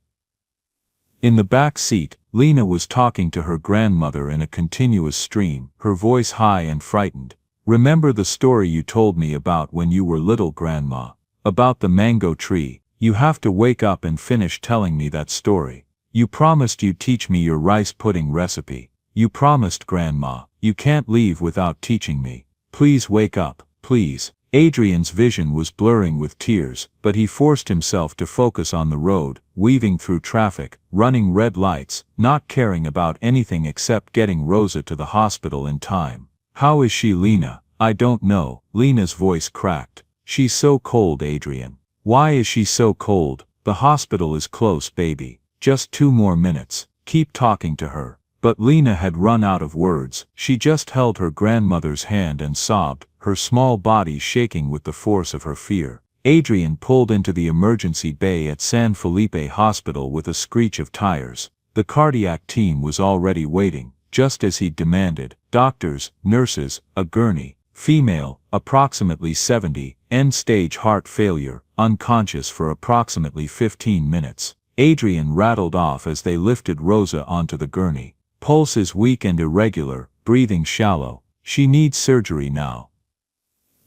[SPEAKER 1] In the back seat, Lena was talking to her grandmother in a continuous stream, her voice high and frightened. Remember the story you told me about when you were little, Grandma? About the mango tree. You have to wake up and finish telling me that story. You promised you'd teach me your rice pudding recipe. You promised, Grandma. You can't leave without teaching me. Please wake up, please. Adrian's vision was blurring with tears, but he forced himself to focus on the road, weaving through traffic, running red lights, not caring about anything except getting Rosa to the hospital in time. How is she, Lena? I don't know. Lena's voice cracked. She's so cold, Adrian. Why is she so cold? The hospital is close, baby. Just 2 more minutes. Keep talking to her. But Lena had run out of words. She just held her grandmother's hand and sobbed, her small body shaking with the force of her fear. Adrian pulled into the emergency bay at San Felipe Hospital with a screech of tires. The cardiac team was already waiting, just as he'd demanded. Doctors, nurses, a gurney, female, approximately 70, end-stage heart failure, unconscious for approximately 15 minutes. Adrian rattled off as they lifted Rosa onto the gurney. Pulse is weak and irregular, breathing shallow. She needs surgery now.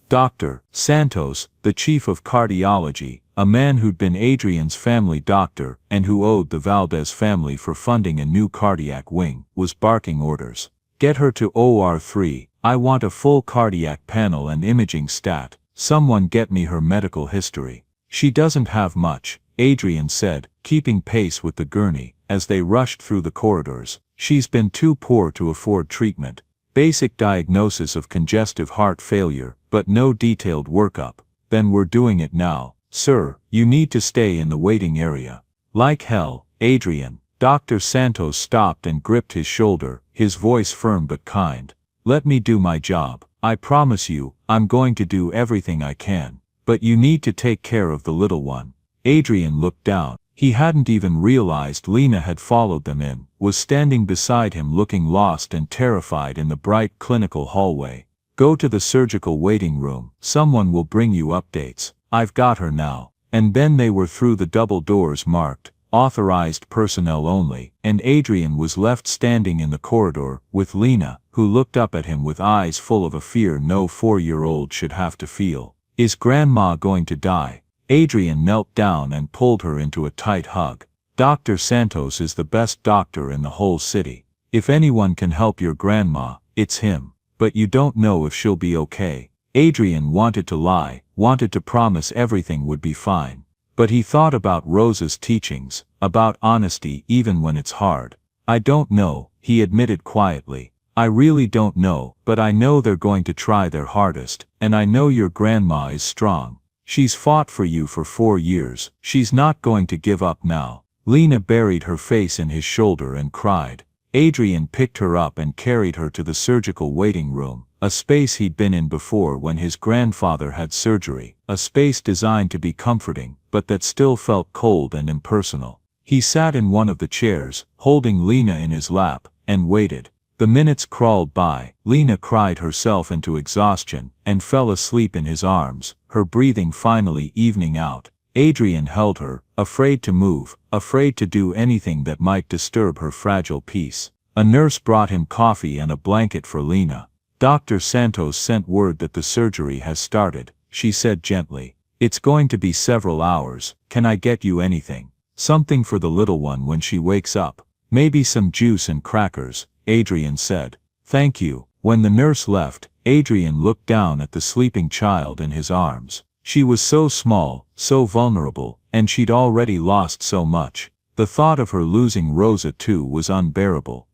[SPEAKER 1] Dr. Santos, the chief of cardiology, a man who'd been Adrian's family doctor and who owed the Valdez family for funding a new cardiac wing, was barking orders. Get her to OR 3, I want a full cardiac panel and imaging stat. Someone get me her medical history. She doesn't have much, Adrian said, keeping pace with the gurney, as they rushed through the corridors. She's been too poor to afford treatment. Basic diagnosis of congestive heart failure, but no detailed workup. Then we're doing it now. Sir, you need to stay in the waiting area. Like hell, Adrian. Dr. Santos stopped and gripped his shoulder, his voice firm but kind. Let me do my job. I promise you, I'm going to do everything I can. But you need to take care of the little one. Adrian looked down. He hadn't even realized Lena had followed them in, was standing beside him looking lost and terrified in the bright clinical hallway. Go to the surgical waiting room. Someone will bring you updates. I've got her now. And then they were through the double doors marked authorized personnel only, and Adrian was left standing in the corridor, with Lena, who looked up at him with eyes full of a fear no 4-year-old should have to feel. Is Grandma going to die? Adrian knelt down and pulled her into a tight hug. Dr. Santos is the best doctor in the whole city. If anyone can help your grandma, it's him. But you don't know if she'll be okay. Adrian wanted to lie, wanted to promise everything would be fine. But he thought about Rosa's teachings, about honesty even when it's hard. I don't know, he admitted quietly. I really don't know, but I know they're going to try their hardest, and I know your grandma is strong. She's fought for you for 4 years, she's not going to give up now. Lena buried her face in his shoulder and cried. Adrian picked her up and carried her to the surgical waiting room, a space he'd been in before when his grandfather had surgery, a space designed to be comforting, but that still felt cold and impersonal. He sat in one of the chairs, holding Lena in his lap, and waited. The minutes crawled by. Lena cried herself into exhaustion, and fell asleep in his arms, her breathing finally evening out. Adrian held her, afraid to move, afraid to do anything that might disturb her fragile peace. A nurse brought him coffee and a blanket for Lena. Dr. Santos sent word that the surgery has started, she said gently. It's going to be several hours. Can I get you anything? Something for the little one when she wakes up. Maybe some juice and crackers, Adrian said. Thank you. When the nurse left, Adrian looked down at the sleeping child in his arms. She was so small, so vulnerable, and she'd already lost so much. The thought of her losing Rosa too was unbearable.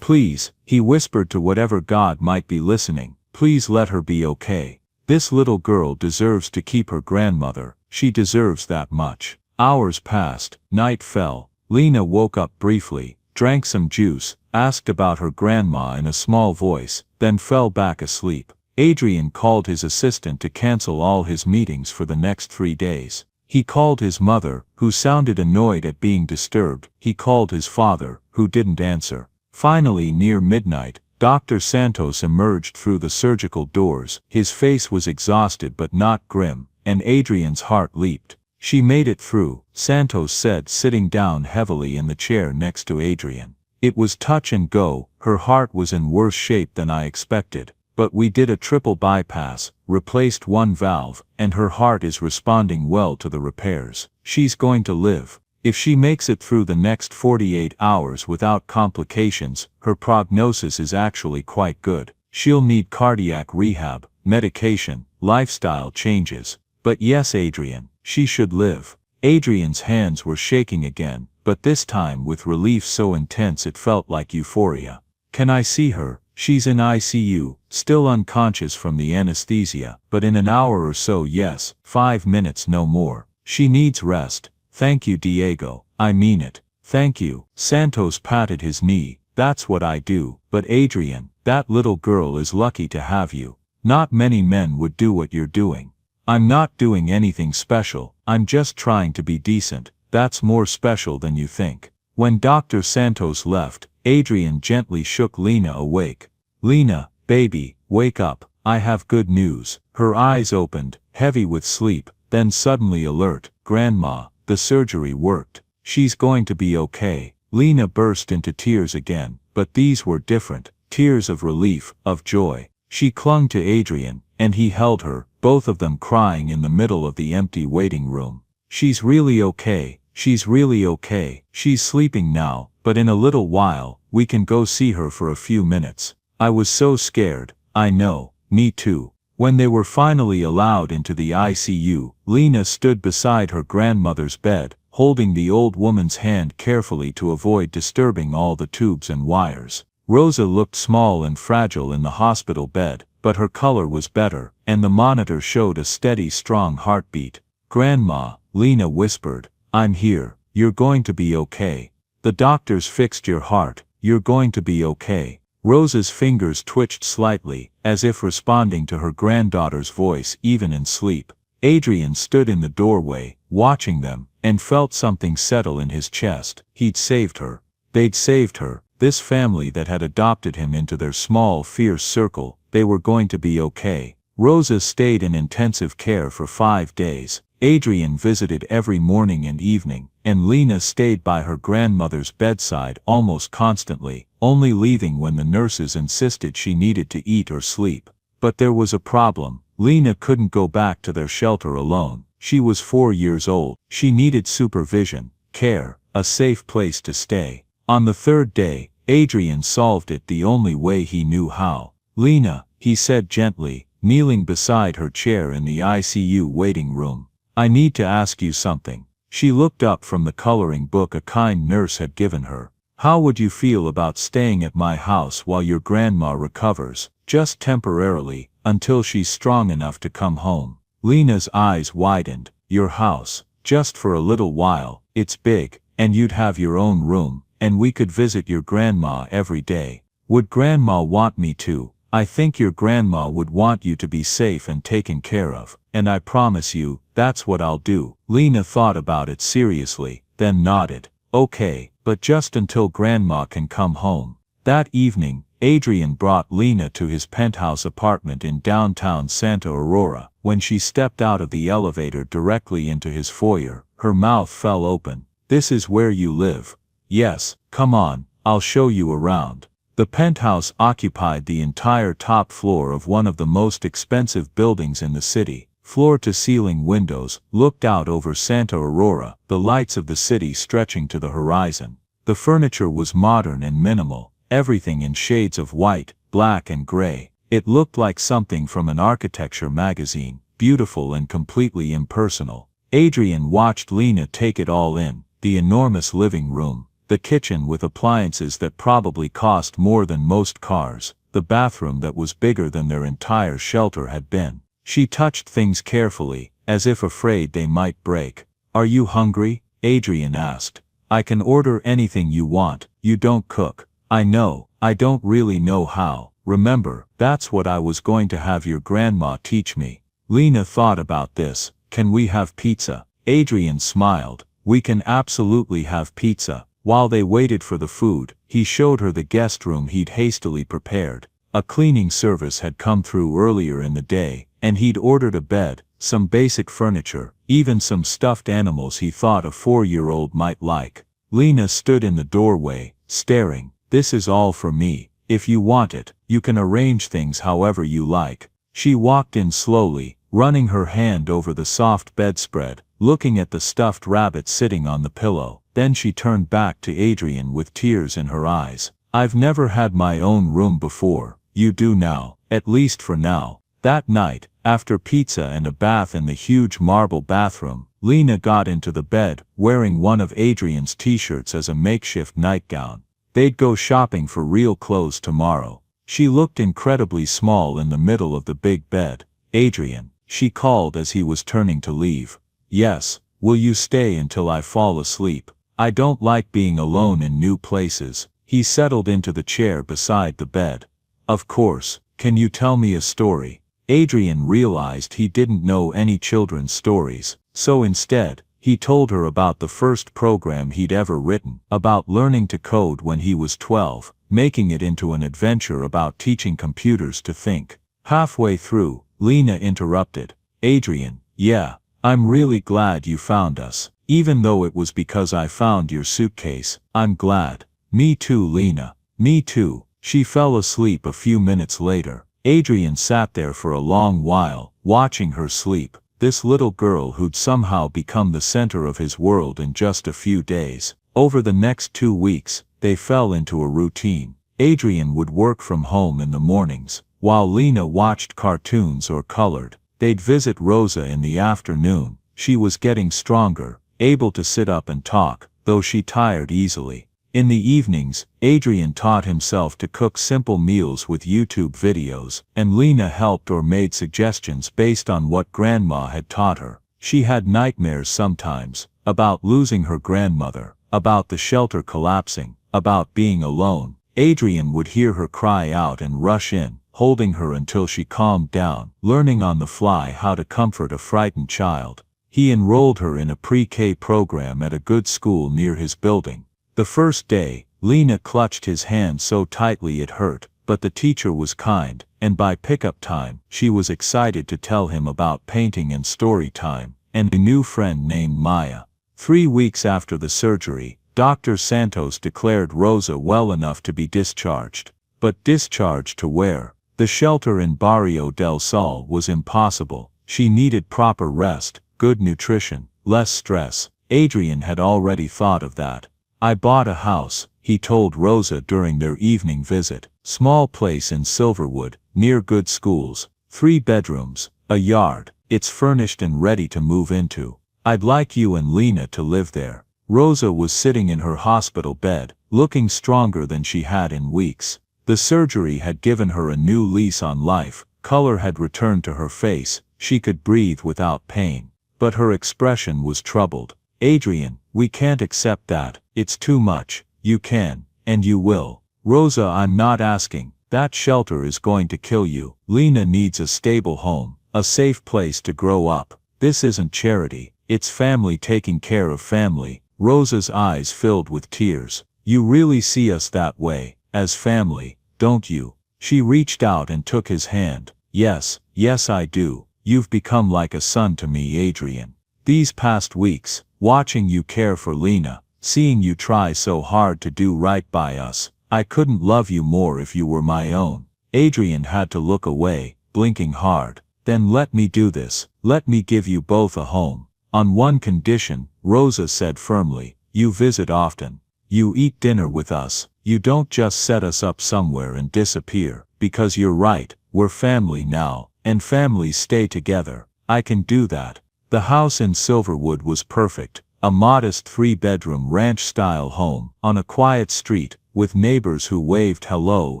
[SPEAKER 1] Please, he whispered to whatever God might be listening, please let her be okay. This little girl deserves to keep her grandmother, she deserves that much. Hours passed, night fell. Lena woke up briefly, drank some juice, asked about her grandma in a small voice, then fell back asleep. Adrian called his assistant to cancel all his meetings for the next 3 days. He called his mother, who sounded annoyed at being disturbed. He called his father, who didn't answer. Finally, near midnight, Dr. Santos emerged through the surgical doors. His face was exhausted but not grim, and Adrian's heart leaped. She made it through, Santos said, sitting down heavily in the chair next to Adrian. It was touch and go. Her heart was in worse shape than I expected. But we did a triple bypass, replaced one valve, and her heart is responding well to the repairs. She's going to live. If she makes it through the next 48 hours without complications, her prognosis is actually quite good. She'll need cardiac rehab, medication, lifestyle changes. But yes, Adrian, she should live. Adrian's hands were shaking again, but this time with relief so intense it felt like euphoria. Can I see her? She's in ICU, still unconscious from the anesthesia, but in an hour or so, yes, 5 minutes no more. She needs rest. Thank you, Diego, I mean it. Thank you. Santos patted his knee. That's what I do. But Adrian, that little girl is lucky to have you. Not many men would do what you're doing. I'm not doing anything special, I'm just trying to be decent. That's more special than you think. When Dr. Santos left, Adrian gently shook Lena awake. Lena, baby, wake up, I have good news. Her eyes opened, heavy with sleep, then suddenly alert. Grandma, the surgery worked. She's going to be okay. Lena burst into tears again, but these were different, tears of relief, of joy. She clung to Adrian, and he held her, both of them crying in the middle of the empty waiting room. She's really okay, she's really okay. She's sleeping now, but in a little while, we can go see her for a few minutes. I was so scared. I know, me too. When they were finally allowed into the ICU, Lena stood beside her grandmother's bed, holding the old woman's hand carefully to avoid disturbing all the tubes and wires. Rosa looked small and fragile in the hospital bed, but her color was better, and the monitor showed a steady, strong heartbeat. Grandma, Lena whispered, I'm here. You're going to be okay. The doctors fixed your heart. You're going to be okay. Rosa's fingers twitched slightly, as if responding to her granddaughter's voice even in sleep. Adrian stood in the doorway, watching them, and felt something settle in his chest. He'd saved her. They'd saved her. This family that had adopted him into their small, fierce circle, they were going to be okay. Rosa stayed in intensive care for 5 days.
[SPEAKER 2] Adrian visited every morning and evening, and Lena stayed by her grandmother's bedside almost constantly, only leaving when the nurses insisted she needed to eat or sleep. But there was a problem. Lena couldn't go back to their shelter alone. She was 4 years old. She needed supervision, care, a safe place to stay. On the third day, Adrian solved it the only way he knew how. "Lena," he said gently, kneeling beside her chair in the ICU waiting room. "I need to ask you something." She looked up from the coloring book a kind nurse had given her. "How would you feel about staying at my house while your grandma recovers, just temporarily, until she's strong enough to come home?" Lena's eyes widened. "Your house, just for a little while, it's big, and you'd have your own room, and we could visit your grandma every day. Would grandma want me to?" "I think your grandma would want you to be safe and taken care of, and I promise you, that's what I'll do." Lena thought about it seriously, then nodded. "Okay, but just until grandma can come home." That evening, Adrian brought Lena to his penthouse apartment in downtown Santa Aurora. When she stepped out of the elevator directly into his foyer, her mouth fell open. "This is where you live?" "Yes, come on, I'll show you around." The penthouse occupied the entire top floor of one of the most expensive buildings in the city. Floor-to-ceiling windows looked out over Santa Aurora, the lights of the city stretching to the horizon. The furniture was modern and minimal, everything in shades of white, black and gray. It looked like something from an architecture magazine, beautiful and completely impersonal. Adrian watched Lena take it all in: the enormous living room, the kitchen with appliances that probably cost more than most cars, the bathroom that was bigger than their entire shelter had been. She touched things carefully, as if afraid they might break. "Are you hungry?" Adrian asked. "I can order anything you want. You don't cook." "I know, I don't really know how. Remember, that's what I was going to have your grandma teach me." Lena thought about this. "Can we have pizza?" Adrian smiled. "We can absolutely have pizza." While they waited for the food, he showed her the guest room he'd hastily prepared. A cleaning service had come through earlier in the day, and he'd ordered a bed, some basic furniture, even some stuffed animals he thought a 4-year-old might like. Lena stood in the doorway, staring. "This is all for me. If you want it, you can arrange things however you like." She walked in slowly, running her hand over the soft bedspread, looking at the stuffed rabbit sitting on the pillow. Then she turned back to Adrian with tears in her eyes. "I've never had my own room before. You do now, at least for now." That night, after pizza and a bath in the huge marble bathroom, Lena got into the bed, wearing one of Adrian's t-shirts as a makeshift nightgown. They'd go shopping for real clothes tomorrow. She looked incredibly small in the middle of the big bed. "Adrian," she called as he was turning to leave. "Yes, will you stay until I fall asleep? I don't like being alone in new places." He settled into the chair beside the bed. "Of course. Can you tell me a story?" Adrian realized he didn't know any children's stories, so instead, he told her about the first program he'd ever written, about learning to code when he was 12, making it into an adventure about teaching computers to think. Halfway through, Lena interrupted. "Adrian, yeah, I'm really glad you found us. Even though it was because I found your suitcase, I'm glad." "Me too, Lena. Me too." She fell asleep a few minutes later. Adrian sat there for a long while, watching her sleep. This little girl who'd somehow become the center of his world in just a few days. Over the next 2 weeks, they fell into a routine. Adrian would work from home in the mornings, while Lena watched cartoons or colored. They'd visit Rosa in the afternoon. She was getting stronger, able to sit up and talk, though she tired easily. In the evenings, Adrian taught himself to cook simple meals with YouTube videos, and Lena helped or made suggestions based on what Grandma had taught her. She had nightmares sometimes, about losing her grandmother, about the shelter collapsing, about being alone. Adrian would hear her cry out and rush in, holding her until she calmed down, learning on the fly how to comfort a frightened child. He enrolled her in a pre-K program at a good school near his building. The first day, Lena clutched his hand so tightly it hurt, but the teacher was kind, and by pickup time, she was excited to tell him about painting and story time. and a new friend named Maya. 3 weeks after the surgery, Dr. Santos declared Rosa well enough to be discharged. But discharged to where? The shelter in Barrio del Sol was impossible. She needed proper rest, good nutrition, less stress. Adrian had already thought of that. I bought a house, he told Rosa during their evening visit. Small place in Silverwood, near good schools. 3 bedrooms, a yard. It's furnished and ready to move into. I'd like you and Lena to live there. Rosa was sitting in her hospital bed, looking stronger than she had in weeks. The surgery had given her a new lease on life. Color had returned to her face. She could breathe without pain. But her expression was troubled. Adrian, we can't accept that. It's too much. You can, and you will. Rosa, I'm not asking. That shelter is going to kill you. Lena needs a stable home, a safe place to grow up. This isn't charity. It's family taking care of family. Rosa's eyes filled with tears. You really see us that way, as family, don't you? She reached out and took his hand. Yes, yes I do. You've become like a son to me, Adrian. These past weeks, watching you care for Lena, seeing you try so hard to do right by us, I couldn't love you more if you were my own. Adrian had to look away, blinking hard. Then let me do this. Let me give you both a home. On one condition, Rosa said firmly. You visit often. You eat dinner with us. You don't just set us up somewhere and disappear. Because you're right, we're family now, and families stay together. I can do that. The house in Silverwood was perfect. A modest 3-bedroom ranch-style home, on a quiet street, with neighbors who waved hello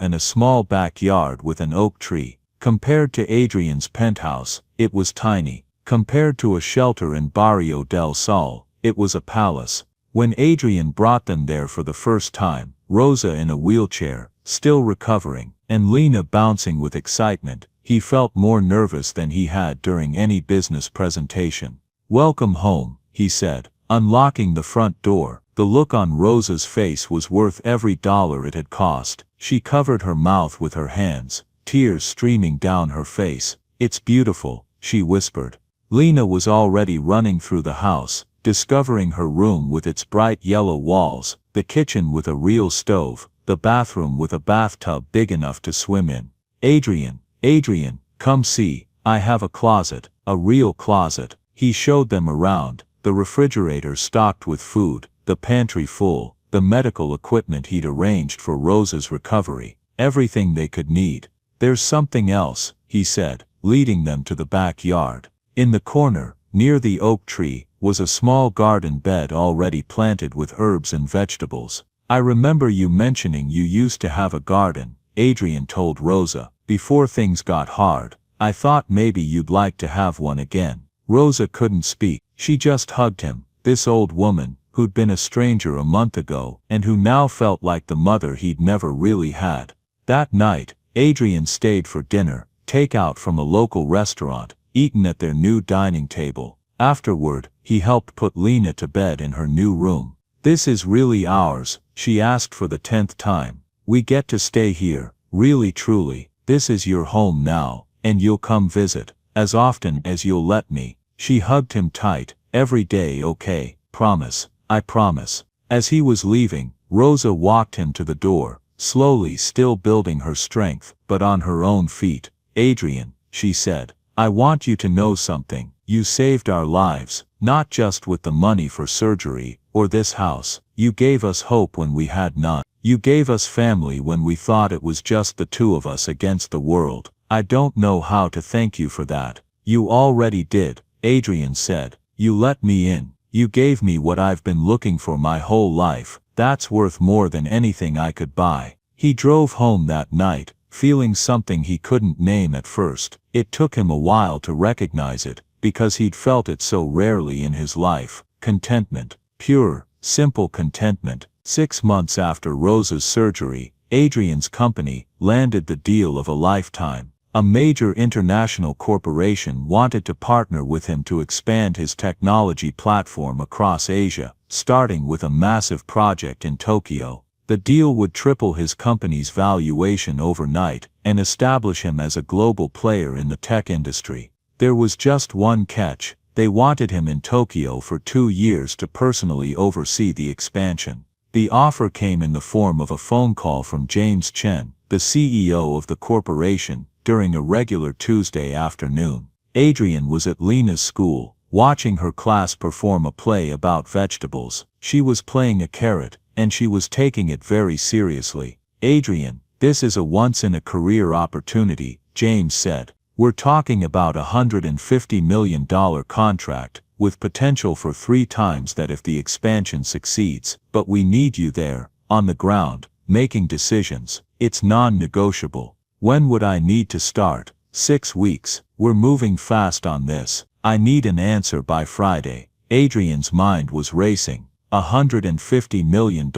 [SPEAKER 2] and a small backyard with an oak tree. Compared to Adrian's penthouse, it was tiny. Compared to a shelter in Barrio del Sol, it was a palace. When Adrian brought them there for the first time, Rosa in a wheelchair, still recovering, and Lena bouncing with excitement, he felt more nervous than he had during any business presentation. Welcome home, he said, unlocking the front door. The look on Rosa's face was worth every dollar it had cost. She covered her mouth with her hands, tears streaming down her face. It's beautiful, she whispered. Lena was already running through the house, discovering her room with its bright yellow walls, the kitchen with a real stove, the bathroom with a bathtub big enough to swim in. Adrian, come see, I have a closet, a real closet. He showed them around, the refrigerator stocked with food, the pantry full, the medical equipment he'd arranged for Rosa's recovery, everything they could need. There's something else, he said, leading them to the backyard. In the corner, near the oak tree, was a small garden bed already planted with herbs and vegetables. I remember you mentioning you used to have a garden, Adrian told Rosa, before things got hard. I thought maybe you'd like to have one again. Rosa couldn't speak. She just hugged him. This old woman, who'd been a stranger a month ago, and who now felt like the mother he'd never really had. That night, Adrian stayed for dinner, takeout from a local restaurant, eaten at their new dining table. Afterward, he helped put Lena to bed in her new room. This is really ours, she asked for the 10th time. We get to stay here, really truly. This is your home now, and you'll come visit, as often as you'll let me. She hugged him tight. Every day, okay, promise, I promise. As he was leaving, Rosa walked him to the door, slowly, still building her strength, but on her own feet. Adrian, she said, I want you to know something. You saved our lives, not just with the money for surgery, or this house. You gave us hope when we had none. You gave us family when we thought it was just the two of us against the world. I don't know how to thank you for that. You already did, Adrian said. You let me in. You gave me what I've been looking for my whole life. That's worth more than anything I could buy. He drove home that night, feeling something he couldn't name at first. It took him a while to recognize it, because he'd felt it so rarely in his life. Contentment. Pure, simple contentment. 6 months after Rosa's surgery, Adrian's company landed the deal of a lifetime. A major international corporation wanted to partner with him to expand his technology platform across Asia, starting with a massive project in Tokyo. The deal would triple his company's valuation overnight and establish him as a global player in the tech industry. There was just one catch. They wanted him in Tokyo for 2 years to personally oversee the expansion. The offer came in the form of a phone call from James Chen, the CEO of the corporation, during a regular Tuesday afternoon. Adrian was at Lena's school, watching her class perform a play about vegetables. She was playing a carrot, and she was taking it very seriously. "Adrian, this is a once-in-a-career opportunity," James said. "We're talking about a $150 million contract, with potential for 3 times that if the expansion succeeds, but we need you there, on the ground, making decisions. It's non-negotiable." "When would I need to start?" 6 weeks. "We're moving fast on this. I need an answer by Friday." Adrian's mind was racing. $150 million,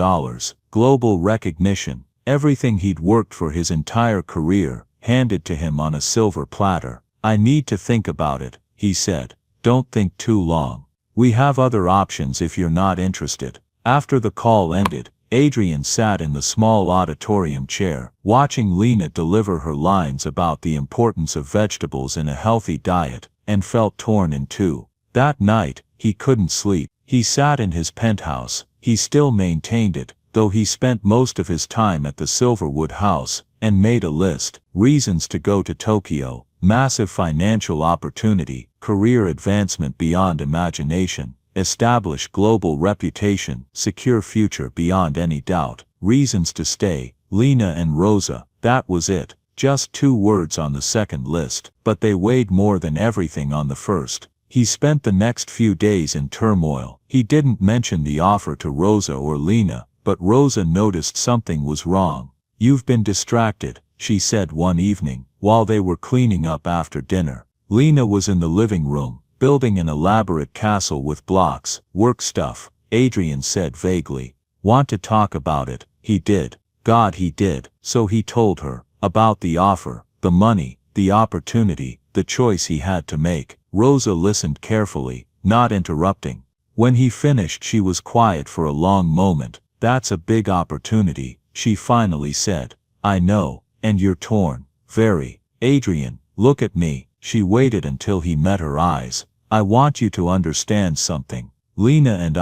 [SPEAKER 2] global recognition, everything he'd worked for his entire career, handed to him on a silver platter. "I need to think about it," he said. "Don't think too long. We have other options if you're not interested." After the call ended, Adrian sat in the small auditorium chair, watching Lena deliver her lines about the importance of vegetables in a healthy diet, and felt torn in two. That night, he couldn't sleep. He sat in his penthouse. He still maintained it, though he spent most of his time at the Silverwood house, and made a list. Reasons to go to Tokyo: massive financial opportunity, career advancement beyond imagination, establish global reputation, secure future beyond any doubt. Reasons to stay: Lena and Rosa. That was it. Just 2 words on the second list, but they weighed more than everything on the first. He spent the next few days in turmoil. He didn't mention the offer to Rosa or Lena, but Rosa noticed something was wrong. "You've been distracted," she said one evening, while they were cleaning up after dinner. Lena was in the living room, building an elaborate castle with blocks. "Work stuff," Adrian said vaguely. "Want to talk about it?" He did. God, he did. So he told her about the offer, the money, the opportunity, the choice he had to make. Rosa listened carefully, not interrupting. When he finished, she was quiet for a long moment. "That's a big opportunity," she finally said. "I know, and you're torn." "Very." "Adrian, look at me." She waited until he met her eyes. "I want you to understand something. Lena and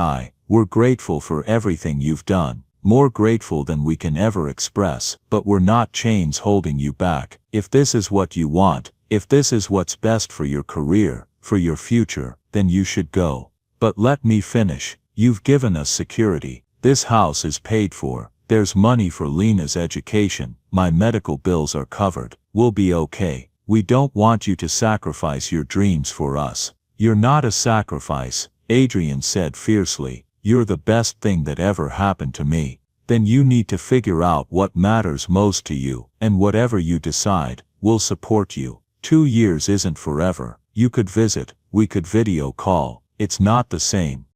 [SPEAKER 2] we're grateful for everything you've done. More grateful than we can ever express, but we're not chains holding you back. If this is what you want, if this is what's best for your career, for your future, then you should go. But let me finish. You've given us security. This house is paid for. There's money for Lena's education. My medical bills are covered. We'll be okay. We don't want you to sacrifice your dreams for us." "You're not a sacrifice," Adrian said fiercely. "You're the best thing that ever happened to me. Then you need to figure out what matters most to you, and whatever you decide, we'll support you. 2 years isn't forever. You could visit, we could video call. It's not the same."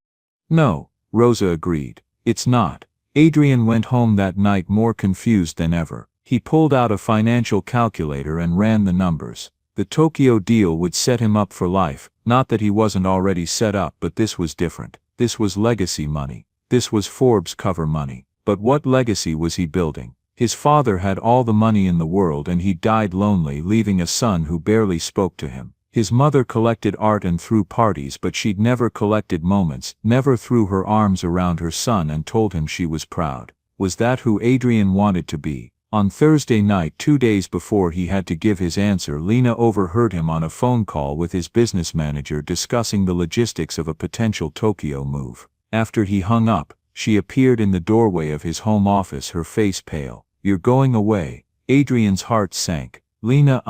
[SPEAKER 1] "No," Rosa agreed. "It's not." Adrian went home that night more confused than ever. He pulled out a financial calculator and ran the numbers. The Tokyo deal would set him up for life. Not that he wasn't already set up, but this was different. This was legacy money. This was Forbes cover money. But what legacy was he building? His father had all the money in the world and he died lonely, leaving a son who barely spoke to him. His mother collected art and threw parties, but she'd never collected moments, never threw her arms around her son and told him she was proud. Was that who Adrian wanted to be? On Thursday night, 2 days before he had to give his answer, Lena overheard him on a phone call with his business manager discussing the logistics of a potential Tokyo move. After he hung up, she appeared in the doorway of his home office, her face pale. "You're going away?" Adrian's heart sank. "Lena,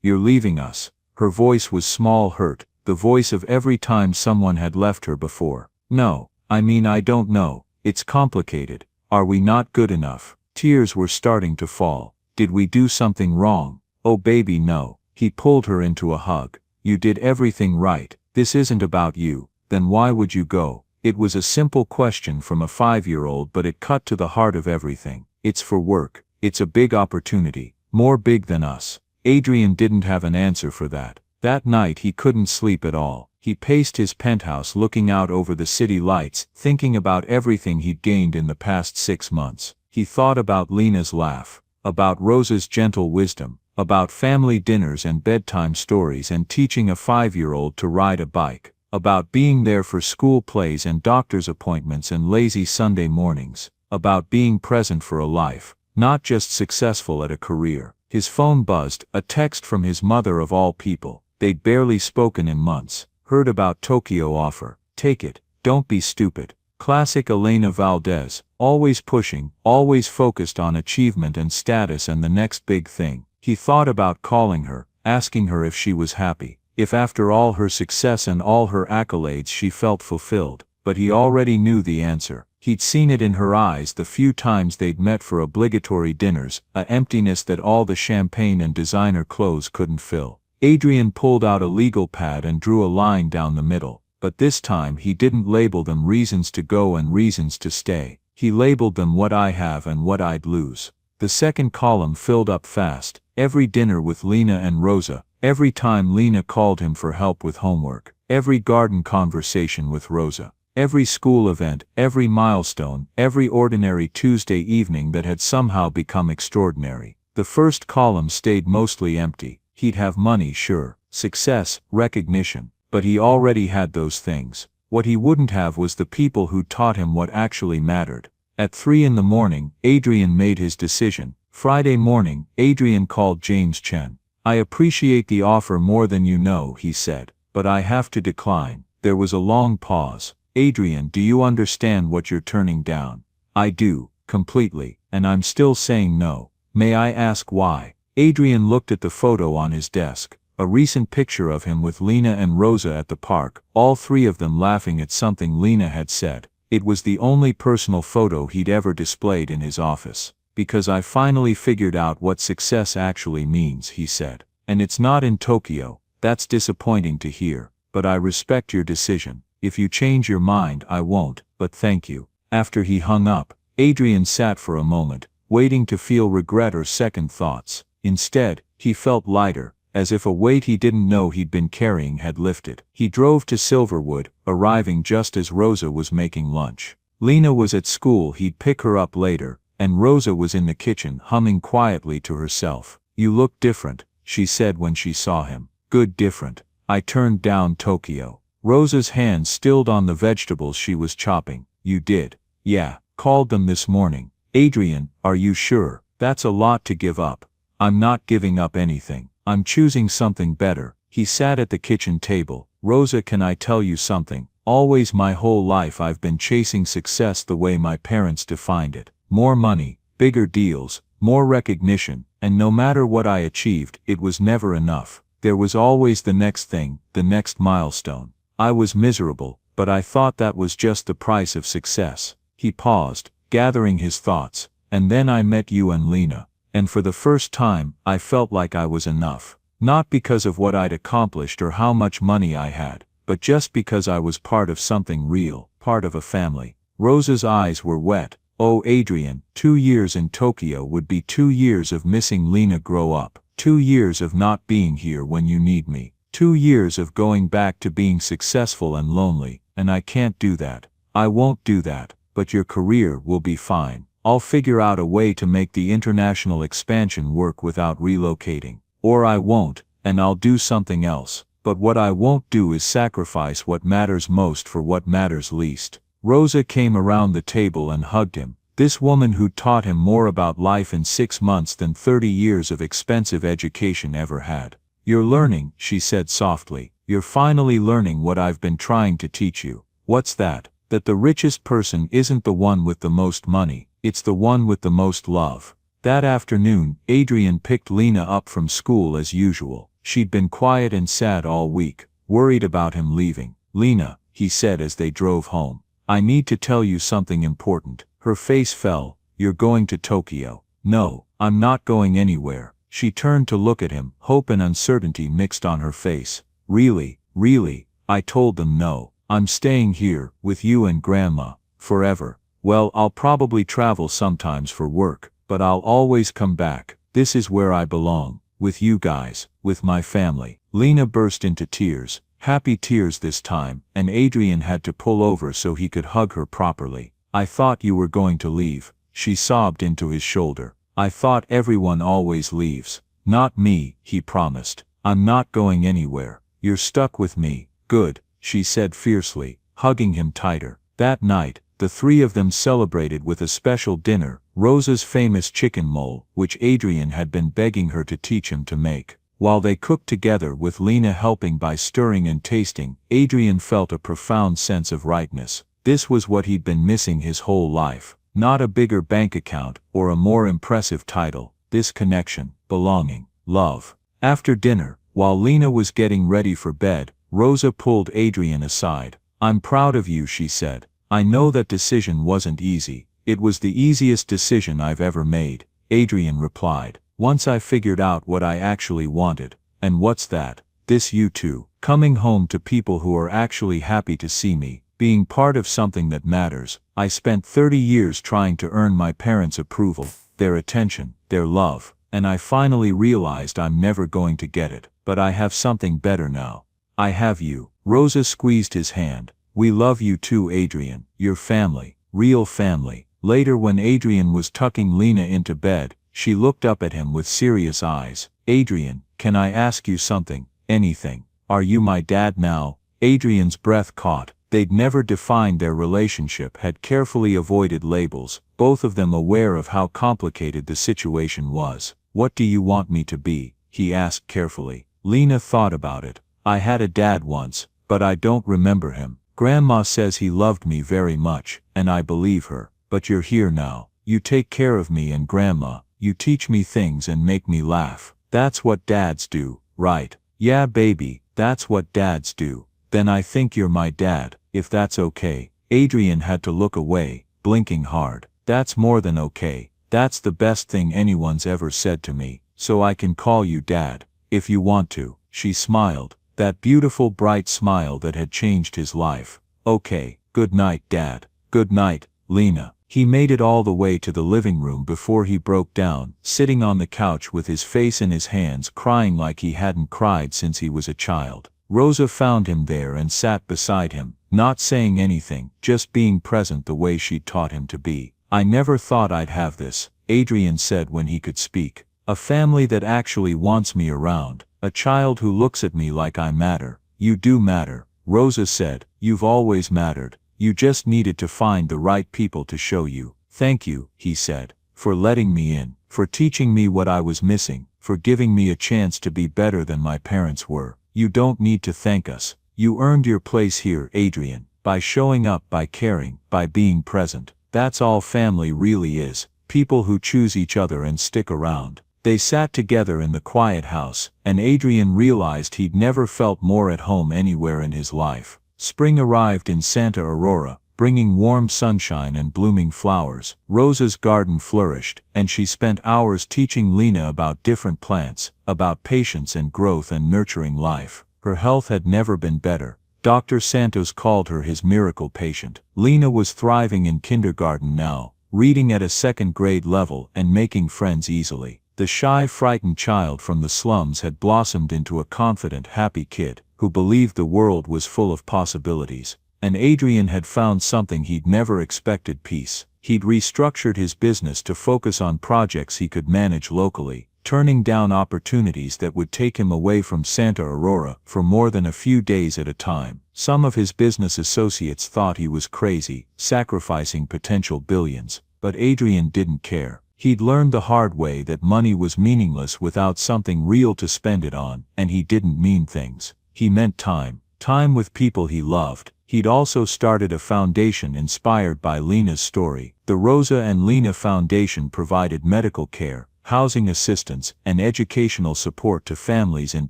[SPEAKER 1] you're leaving us." Her voice was small, hurt, the voice of every time someone had left her before. "No, I mean I don't know. It's complicated. Are we not good enough?" Tears were starting to fall. "Did we do something wrong?" "Oh baby, no." He pulled her into a hug. "You did everything right. This isn't about you. Then why would you go?" It was a simple question from a 5-year-old, but it cut to the heart of everything. "It's for work. It's a big opportunity. More big than us." Adrian didn't have an answer for that. That night he couldn't sleep at all. He paced his penthouse, looking out over the city lights, thinking about everything he'd gained in the past 6 months. He thought about Lena's laugh, about Rosa's gentle wisdom, about family dinners and bedtime stories and teaching a 5-year-old to ride a bike, about being there for school plays and doctor's appointments and lazy Sunday mornings, about being present for a life, not just successful at a career. His phone buzzed, a text from his mother of all people. They'd barely spoken in months. Heard about Tokyo offer. Take it, don't be stupid. Classic Elena Valdez, always pushing, always focused on achievement and status and the next big thing. He thought about calling her, asking her if she was happy, if after all her success and all her accolades she felt fulfilled, but he already knew the answer. He'd seen it in her eyes the few times they'd met for obligatory dinners, a emptiness that all the champagne and designer clothes couldn't fill. Adrian pulled out a legal pad and drew a line down the middle, but this time he didn't label them reasons to go and reasons to stay. He labeled them what I have and what I'd lose. The second column filled up fast. Every dinner with Lena and Rosa, every time Lena called him for help with homework, every garden conversation with Rosa, every school event, every milestone, every ordinary Tuesday evening that had somehow become extraordinary. The first column stayed mostly empty. He'd have money, sure, success, recognition, but he already had those things. What he wouldn't have was the people who taught him what actually mattered. At 3 in the morning, Adrian made his decision. Friday morning, Adrian called James Chen. I appreciate the offer more than you know, he said, but I have to decline. There was a long pause. Adrian, do you understand what you're turning down? I do, completely, and I'm still saying no. May I ask why? Adrian looked at the photo on his desk, a recent picture of him with Lena and Rosa at the park, all three of them laughing at something Lena had said. It was the only personal photo he'd ever displayed in his office. Because I finally figured out what success actually means, he said. And it's not in Tokyo. That's disappointing to hear, but I respect your decision. If you change your mind, I won't, but thank you. After he hung up, Adrian sat for a moment, waiting to feel regret or second thoughts. Instead, he felt lighter, as if a weight he didn't know he'd been carrying had lifted. He drove to Silverwood, arriving just as Rosa was making lunch. Lena was at school, he'd pick her up later, and Rosa was in the kitchen humming quietly to herself. You look different, she said when she saw him. Good different. I turned down Tokyo. Rosa's hand stilled on the vegetables she was chopping. You did? Yeah, called them this morning. Adrian, are you sure? That's a lot to give up. I'm not giving up anything. I'm choosing something better. He sat at the kitchen table. Rosa, can I tell you something? Always my whole life I've been chasing success the way my parents defined it. More money, bigger deals, more recognition, and no matter what I achieved, it was never enough. There was always the next thing, the next milestone. I was miserable, but I thought that was just the price of success. He paused, gathering his thoughts, and then I met you and Lena, and for the first time, I felt like I was enough. Not because of what I'd accomplished or how much money I had, but just because I was part of something real, part of a family. Rosa's eyes were wet. Oh Adrian, 2 years in Tokyo would be 2 years of missing Lena grow up, 2 years of not being here when you need me, 2 years of going back to being successful and lonely, and I can't do that. I won't do that, but your career will be fine. I'll figure out a way to make the international expansion work without relocating. Or I won't, and I'll do something else. But what I won't do is sacrifice what matters most for what matters least. Rosa came around the table and hugged him. This woman who taught him more about life in 6 months than 30 years of expensive education ever had. You're learning, she said softly. You're finally learning what I've been trying to teach you. What's that? That the richest person isn't the one with the most money, it's the one with the most love. That afternoon, Adrian picked Lena up from school as usual. She'd been quiet and sad all week, worried about him leaving. Lena, he said as they drove home, I need to tell you something important. Her face fell. You're going to Tokyo. No, I'm not going anywhere. She turned to look at him, hope and uncertainty mixed on her face. Really, really, I told them no. I'm staying here, with you and Grandma, forever. Well, I'll probably travel sometimes for work, but I'll always come back. This is where I belong, with you guys, with my family. Lena burst into tears, happy tears this time, and Adrian had to pull over so he could hug her properly. I thought you were going to leave, she sobbed into his shoulder. I thought everyone always leaves. Not me, he promised. I'm not going anywhere. You're stuck with me. Good. she said fiercely, hugging him tighter. That night, the three of them celebrated with a special dinner, Rosa's famous chicken mole, which Adrian had been begging her to teach him to make. While they cooked together with Lena helping by stirring and tasting, Adrian felt a profound sense of rightness. This was what he'd been missing his whole life. Not a bigger bank account or a more impressive title. This connection, belonging, love. After dinner, while Lena was getting ready for bed, Rosa pulled Adrian aside. "I'm proud of you," she said. "I know that decision wasn't easy." "It was the easiest decision I've ever made," Adrian replied. "Once I figured out what I actually wanted." "And what's that?" "This you too. Coming home to people who are actually happy to see me. Being part of something that matters. I spent 30 years trying to earn my parents' approval, their attention, their love, and I finally realized I'm never going to get it. But I have something better now. I have you." Rosa squeezed his hand. "We love you too, Adrian. Your family, real family." Later, when Adrian was tucking Lena into bed, she looked up at him with serious eyes. "Adrian, can I ask you something? Anything? Are you my dad now?" Adrian's breath caught. They'd never defined their relationship, had carefully avoided labels, both of them aware of how complicated the situation was. "What do you want me to be?" he asked carefully. Lena thought about it. "I had a dad once, but I don't remember him. Grandma says he loved me very much, and I believe her. But you're here now. You take care of me and Grandma. You teach me things and make me laugh. That's what dads do, right?" "Yeah, baby, that's what dads do." "Then I think you're my dad, if that's okay." Adrian had to look away, blinking hard. "That's more than okay. That's the best thing anyone's ever said to me, so I can call you Dad, if you want to." She smiled, that beautiful bright smile that had changed his life. "Okay, good night, Dad." "Good night, Lena." He made it all the way to the living room before he broke down, sitting on the couch with his face in his hands, crying like he hadn't cried since he was a child. Rosa found him there and sat beside him, not saying anything, just being present the way she'd taught him to be. "I never thought I'd have this," Adrian said when he could speak. "A family that actually wants me around. A child who looks at me like I matter." "You do matter," Rosa said. "You've always mattered. You just needed to find the right people to show you." "Thank you," he said, "for letting me in, for teaching me what I was missing, for giving me a chance to be better than my parents were." "You don't need to thank us. You earned your place here, Adrian, by showing up, by caring, by being present. That's all family really is, people who choose each other and stick around." They sat together in the quiet house, and Adrian realized he'd never felt more at home anywhere in his life. Spring arrived in Santa Aurora, bringing warm sunshine and blooming flowers. Rosa's garden flourished, and she spent hours teaching Lena about different plants, about patience and growth and nurturing life. Her health had never been better. Dr. Santos called her his miracle patient. Lena was thriving in kindergarten now, reading at a second-grade level and making friends easily. The shy, frightened child from the slums had blossomed into a confident, happy kid who believed the world was full of possibilities. And Adrian had found something he'd never expected: peace. He'd restructured his business to focus on projects he could manage locally, turning down opportunities that would take him away from Santa Aurora for more than a few days at a time. Some of his business associates thought he was crazy, sacrificing potential billions, but Adrian didn't care. He'd learned the hard way that money was meaningless without something real to spend it on, and he didn't mean things. He meant time. Time with people he loved. He'd also started a foundation inspired by Lena's story. The Rosa and Lena Foundation provided medical care, housing assistance, and educational support to families in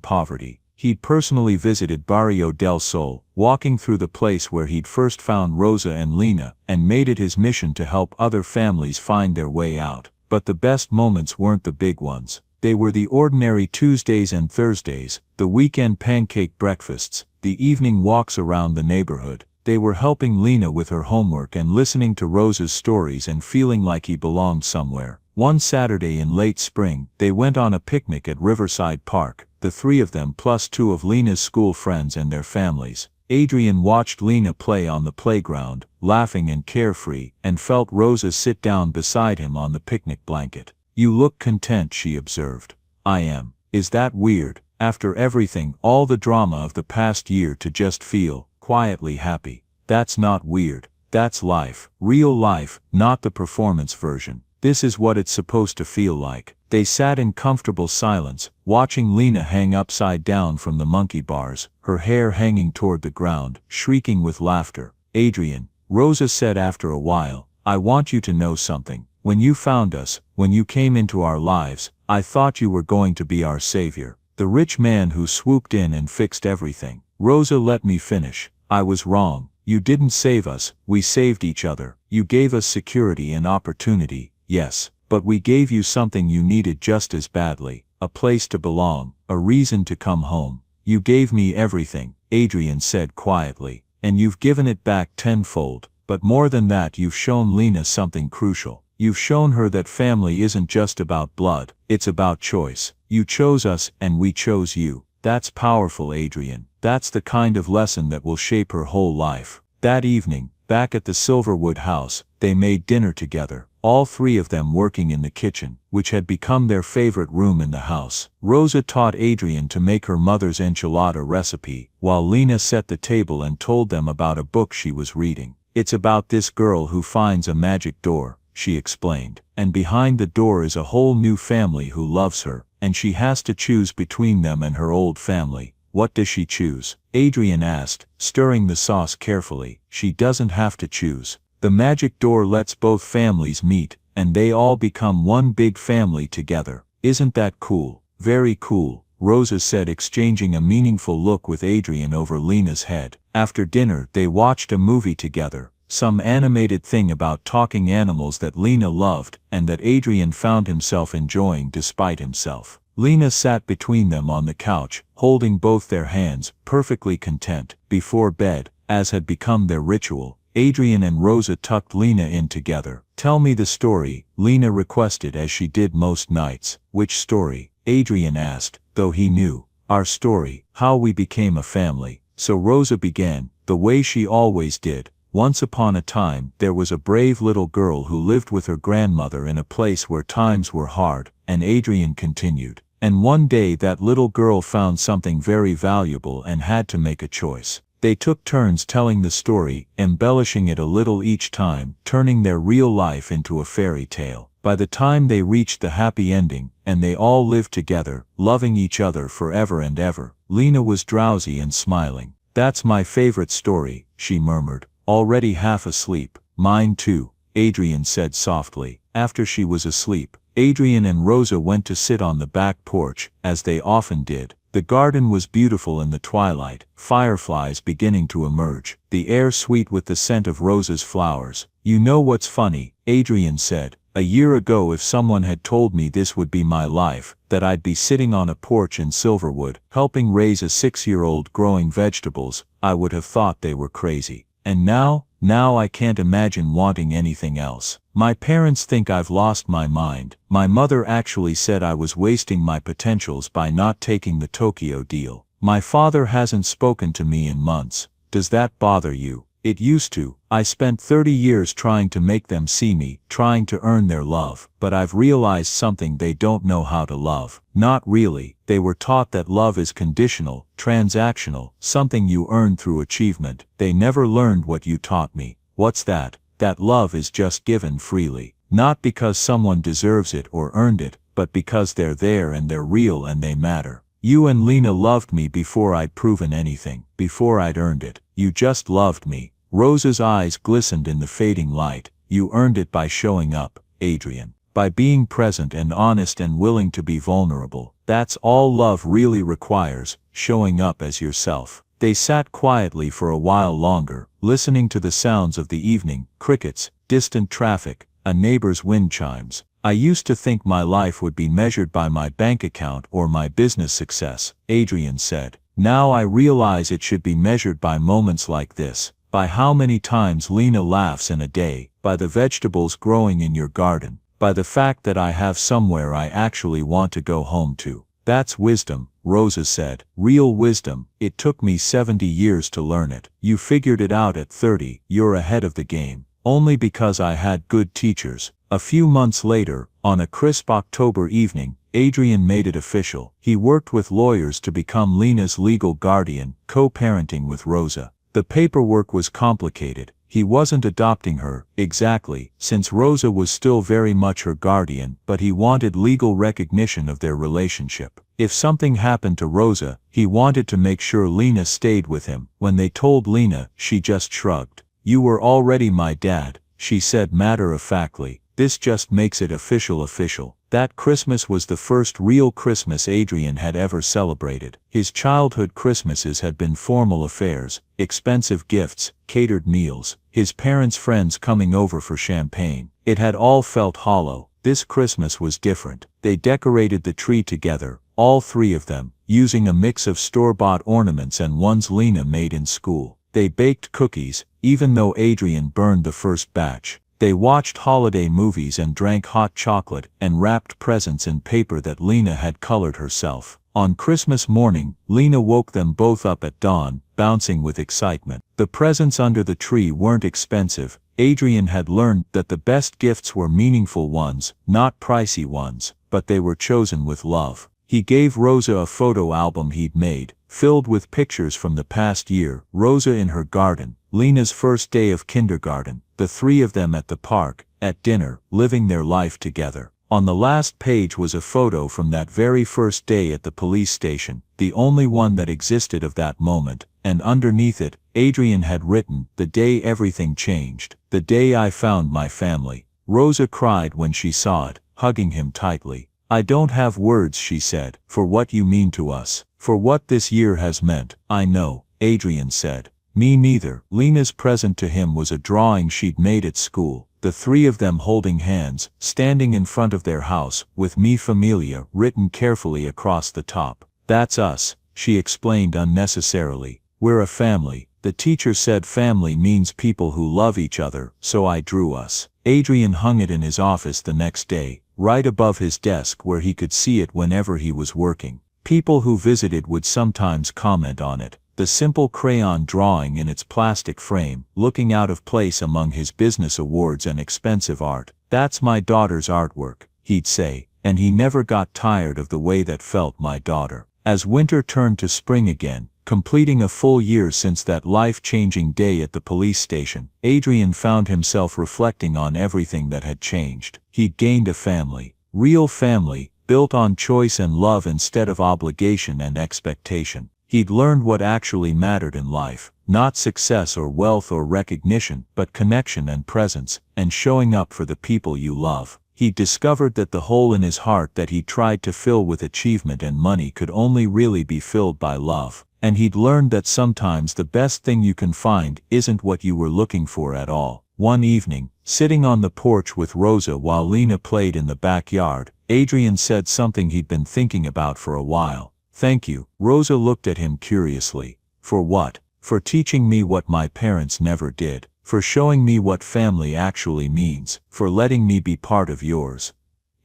[SPEAKER 1] poverty. He'd personally visited Barrio del Sol, walking through the place where he'd first found Rosa and Lena, and made it his mission to help other families find their way out. But the best moments weren't the big ones. They were the ordinary Tuesdays and Thursdays, the weekend pancake breakfasts, the evening walks around the neighborhood. They were helping Lena with her homework and listening to Rosa's stories and feeling like he belonged somewhere. One Saturday in late spring, they went on a picnic at Riverside Park, the three of them plus two of Lena's school friends and their families. Adrian watched Lena play on the playground, laughing and carefree, and felt Rosa sit down beside him on the picnic blanket. "You look content," she observed. "I am. Is that weird? After everything, all the drama of the past year, to just feel
[SPEAKER 2] quietly happy. That's not weird. That's life. Real life, not the performance version. This is what it's supposed to feel like. They sat in comfortable silence, watching Lena hang upside down from the monkey bars, her hair hanging toward the ground, shrieking with laughter. "Adrian," Rosa said after a while, "I want you to know something. When you found us, when you came into our lives, I thought you were going to be our savior. The rich man who swooped in and fixed everything." "Rosa, let me finish. I was wrong. You didn't save us, we saved each other. You gave us security and opportunity, yes, but we gave you something you needed just as badly, a place to belong, a reason to come home. You gave me everything," Adrian said quietly, "and you've given it back tenfold. But more than that, you've shown Lena something crucial. You've shown her that family isn't just about blood, it's about choice. You chose us and we chose you. That's powerful, Adrian. That's the kind of lesson that will shape her whole life." That evening, back at the Silverwood house, they made dinner together, all three of them working in the kitchen, which had become their favorite room in the house. Rosa taught Adrian to make her mother's enchilada recipe, while Lena set the table and told them about a book she was reading. "It's about this girl who finds a magic door," she explained, "and behind the door is a whole new family who loves her, and she has to choose between them and her old family." "What does she choose?" Adrian asked, stirring the sauce carefully. "She doesn't have to choose. The magic door lets both families meet, and they all become one big family together. Isn't that cool?" "Very cool," Rosa said, exchanging a meaningful look with Adrian over Lena's head. After dinner, they watched a movie together, some animated thing about talking animals that Lena loved, and that Adrian found himself enjoying despite himself. Lena sat between them on the couch, holding both their hands, perfectly content. Before bed, as had become their ritual, Adrian and Rosa tucked Lena in together. "Tell me the story," Lena requested, as she did most nights. "Which story?" Adrian asked, though he knew. "Our story, how we became a family." So Rosa began, the way she always did. "Once upon a time, there was a brave little girl who lived with her grandmother in a place where times were hard," and Adrian continued. "And one day that little girl found something very valuable and had to make a choice." They took turns telling the story, embellishing it a little each time, turning their real life into a fairy tale. By the time they reached the happy ending, and they all lived together, loving each other forever and ever, Lena was drowsy and smiling. "That's my favorite story," she murmured, already half asleep. "Mine too," Adrian said softly. After she was asleep, Adrian and Rosa went to sit on the back porch, as they often did. The garden was beautiful in the twilight, fireflies beginning to emerge, the air sweet with the scent of Rosa's flowers. "You know what's funny?" Adrian said. "A year ago, if someone had told me this would be my life, that I'd be sitting on a porch in Silverwood, helping raise a 6-year-old growing vegetables, I would have thought they were crazy. And now I can't imagine wanting anything else. My parents think I've lost my mind. My mother actually said I was wasting my potentials by not taking the Tokyo deal. My father hasn't spoken to me in months. Does that bother you?" "It used to. I spent 30 years trying to make them see me, trying to earn their love, but I've realized something: they don't know how to love." "Not really. They were taught that love is conditional, transactional, something you earn through achievement. They never learned what you taught me." "What's that?" "That love is just given freely. Not because someone deserves it or earned it, but because they're there and they're real and they matter. You and Lena loved me before I'd proven anything, before I'd earned it. You just loved me." Rosa's eyes glistened in the fading light. "You earned it by showing up, Adrian. By being present and honest and willing to be vulnerable. That's all love really requires, showing up as yourself." They sat quietly for a while longer, listening to the sounds of the evening, crickets, distant traffic, a neighbor's wind chimes. "I used to think my life would be measured by my bank account or my business success," Adrian said. "Now I realize it should be measured by moments like this. By how many times Lena laughs in a day, by the vegetables growing in your garden, by the fact that I have somewhere I actually want to go home to." "That's wisdom," Rosa said. "Real wisdom. It took me 70 years to learn it. You figured it out at 30, you're ahead of the game." "Only because I had good teachers." A few months later, on a crisp October evening, Adrian made it official. He worked with lawyers to become Lena's legal guardian, co-parenting with Rosa. The paperwork was complicated. He wasn't adopting her, exactly, since Rosa was still very much her guardian, but he wanted legal recognition of their relationship. If something happened to Rosa, he wanted to make sure Lena stayed with him. When they told Lena, she just shrugged. "You were already my dad," she said matter-of-factly. "This just makes it official." That Christmas was the first real Christmas Adrian had ever celebrated. His childhood Christmases had been formal affairs, expensive gifts, catered meals, his parents' friends coming over for champagne. It had all felt hollow. This Christmas was different. They decorated the tree together, all three of them, using a mix of store-bought ornaments and ones Lena made in school. They baked cookies, even though Adrian burned the first batch. They watched holiday movies and drank hot chocolate and wrapped presents in paper that Lena had colored herself. On Christmas morning, Lena woke them both up at dawn, bouncing with excitement. The presents under the tree weren't expensive. Adrian had learned that the best gifts were meaningful ones, not pricey ones, but they were chosen with love. He gave Rosa a photo album he'd made, filled with pictures from the past year, Rosa in her garden, Lena's first day of kindergarten, the three of them at the park, at dinner, living their life together. On the last page was a photo from that very first day at the police station, the only one that existed of that moment, and underneath it, Adrian had written, "The day everything changed, the day I found my family." Rosa cried when she saw it, hugging him tightly. "I don't have words," she said, "for what you mean to us, for what this year has meant." "I know," Adrian said. "Me neither." Lena's present to him was a drawing she'd made at school, the three of them holding hands, standing in front of their house, with "Mi Familia" written carefully across the top. "That's us," she explained unnecessarily. "We're a family." The teacher said family means people who love each other, so I drew us. Adrian hung it in his office the next day, right above his desk where he could see it whenever he was working. People who visited would sometimes comment on it. The simple crayon drawing in its plastic frame, looking out of place among his business awards and expensive art. "That's my daughter's artwork," he'd say, and he never got tired of the way that felt my daughter. As winter turned to spring again, completing a full year since that life-changing day at the police station, Adrian found himself reflecting on everything that had changed. He'd gained a family, real family, built on choice and love instead of obligation and expectation. He'd learned what actually mattered in life, not success or wealth or recognition, but connection and presence, and showing up for the people you love. He'd discovered that the hole in his heart that he tried to fill with achievement and money could only really be filled by love. And he'd learned that sometimes the best thing you can find isn't what you were looking for at all. One evening, sitting on the porch with Rosa while Lena played in the backyard, Adrian said something he'd been thinking about for a while. "Thank you." Rosa looked at him curiously. "For what?" "For teaching me what my parents never did. For showing me what family actually means. For letting me be part of yours."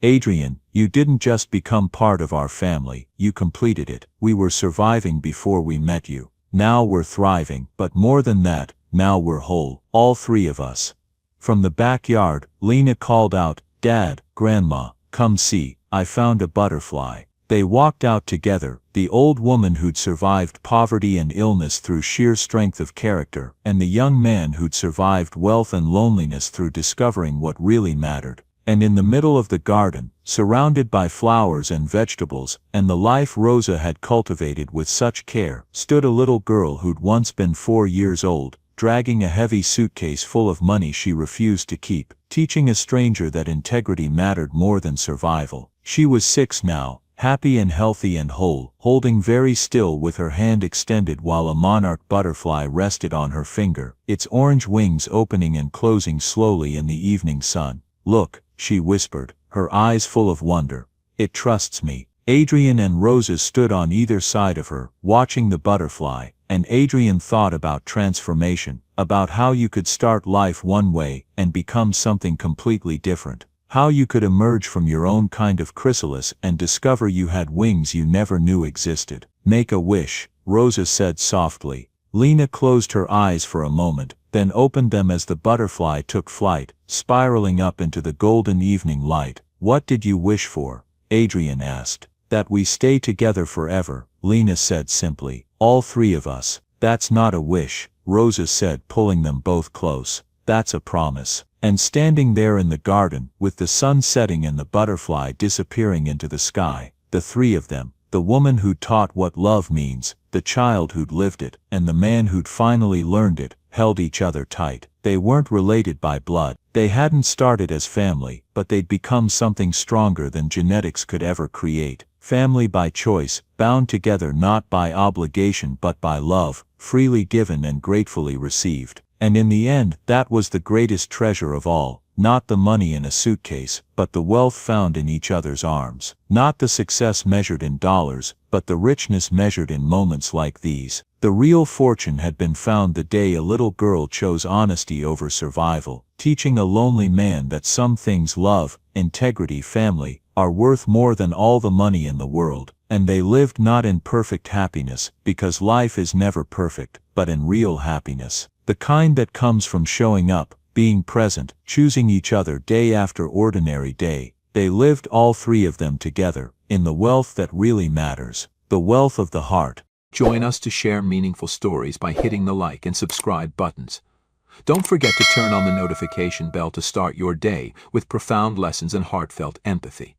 [SPEAKER 2] "Adrian, you didn't just become part of our family, you completed it. We were surviving before we met you. Now we're thriving, but more than that, now we're whole, all three of us." From the backyard, Lena called out, "Dad, Grandma, come see, I found a butterfly." They walked out together, the old woman who'd survived poverty and illness through sheer strength of character, and the young man who'd survived wealth and loneliness through discovering what really mattered. And in the middle of the garden, surrounded by flowers and vegetables, and the life Rosa had cultivated with such care, stood a little girl who'd once been 4 years old, dragging a heavy suitcase full of money she refused to keep, teaching a stranger that integrity mattered more than survival. She was 6 now, happy and healthy and whole, holding very still with her hand extended while a monarch butterfly rested on her finger, its orange wings opening and closing slowly in the evening sun. "Look," she whispered, her eyes full of wonder. "It trusts me." Adrian and Rosa stood on either side of her, watching the butterfly, and Adrian thought about transformation, about how you could start life one way and become something completely different. How you could emerge from your own kind of chrysalis and discover you had wings you never knew existed. "Make a wish," Rosa said softly. Lena closed her eyes for a moment, then opened them as the butterfly took flight, spiraling up into the golden evening light. "What did you wish for?" Adrian asked. "That we stay together forever," Lena said simply. "All three of us." "That's not a wish," Rosa said, pulling them both close. That's a promise. And standing there in the garden, with the sun setting and the butterfly disappearing into the sky, the three of them, the woman who'd taught what love means, the child who'd lived it, and the man who'd finally learned it, held each other tight. They weren't related by blood. They hadn't started as family, but they'd become something stronger than genetics could ever create. Family by choice, bound together not by obligation but by love, freely given and gratefully received. And in the end, that was the greatest treasure of all. Not the money in a suitcase, but the wealth found in each other's arms. Not the success measured in dollars, but the richness measured in moments like these. The real fortune had been found the day a little girl chose honesty over survival, teaching a lonely man that some things, love, integrity, family, are worth more than all the money in the world. And they lived not in perfect happiness, because life is never perfect, but in real happiness. The kind that comes from showing up, being present, choosing each other day after ordinary day. They lived, all three of them together, in the wealth that really matters, the wealth of the heart.
[SPEAKER 1] Join us to share meaningful stories by hitting the like and subscribe buttons. Don't forget to turn on the notification bell to start your day with profound lessons and heartfelt empathy.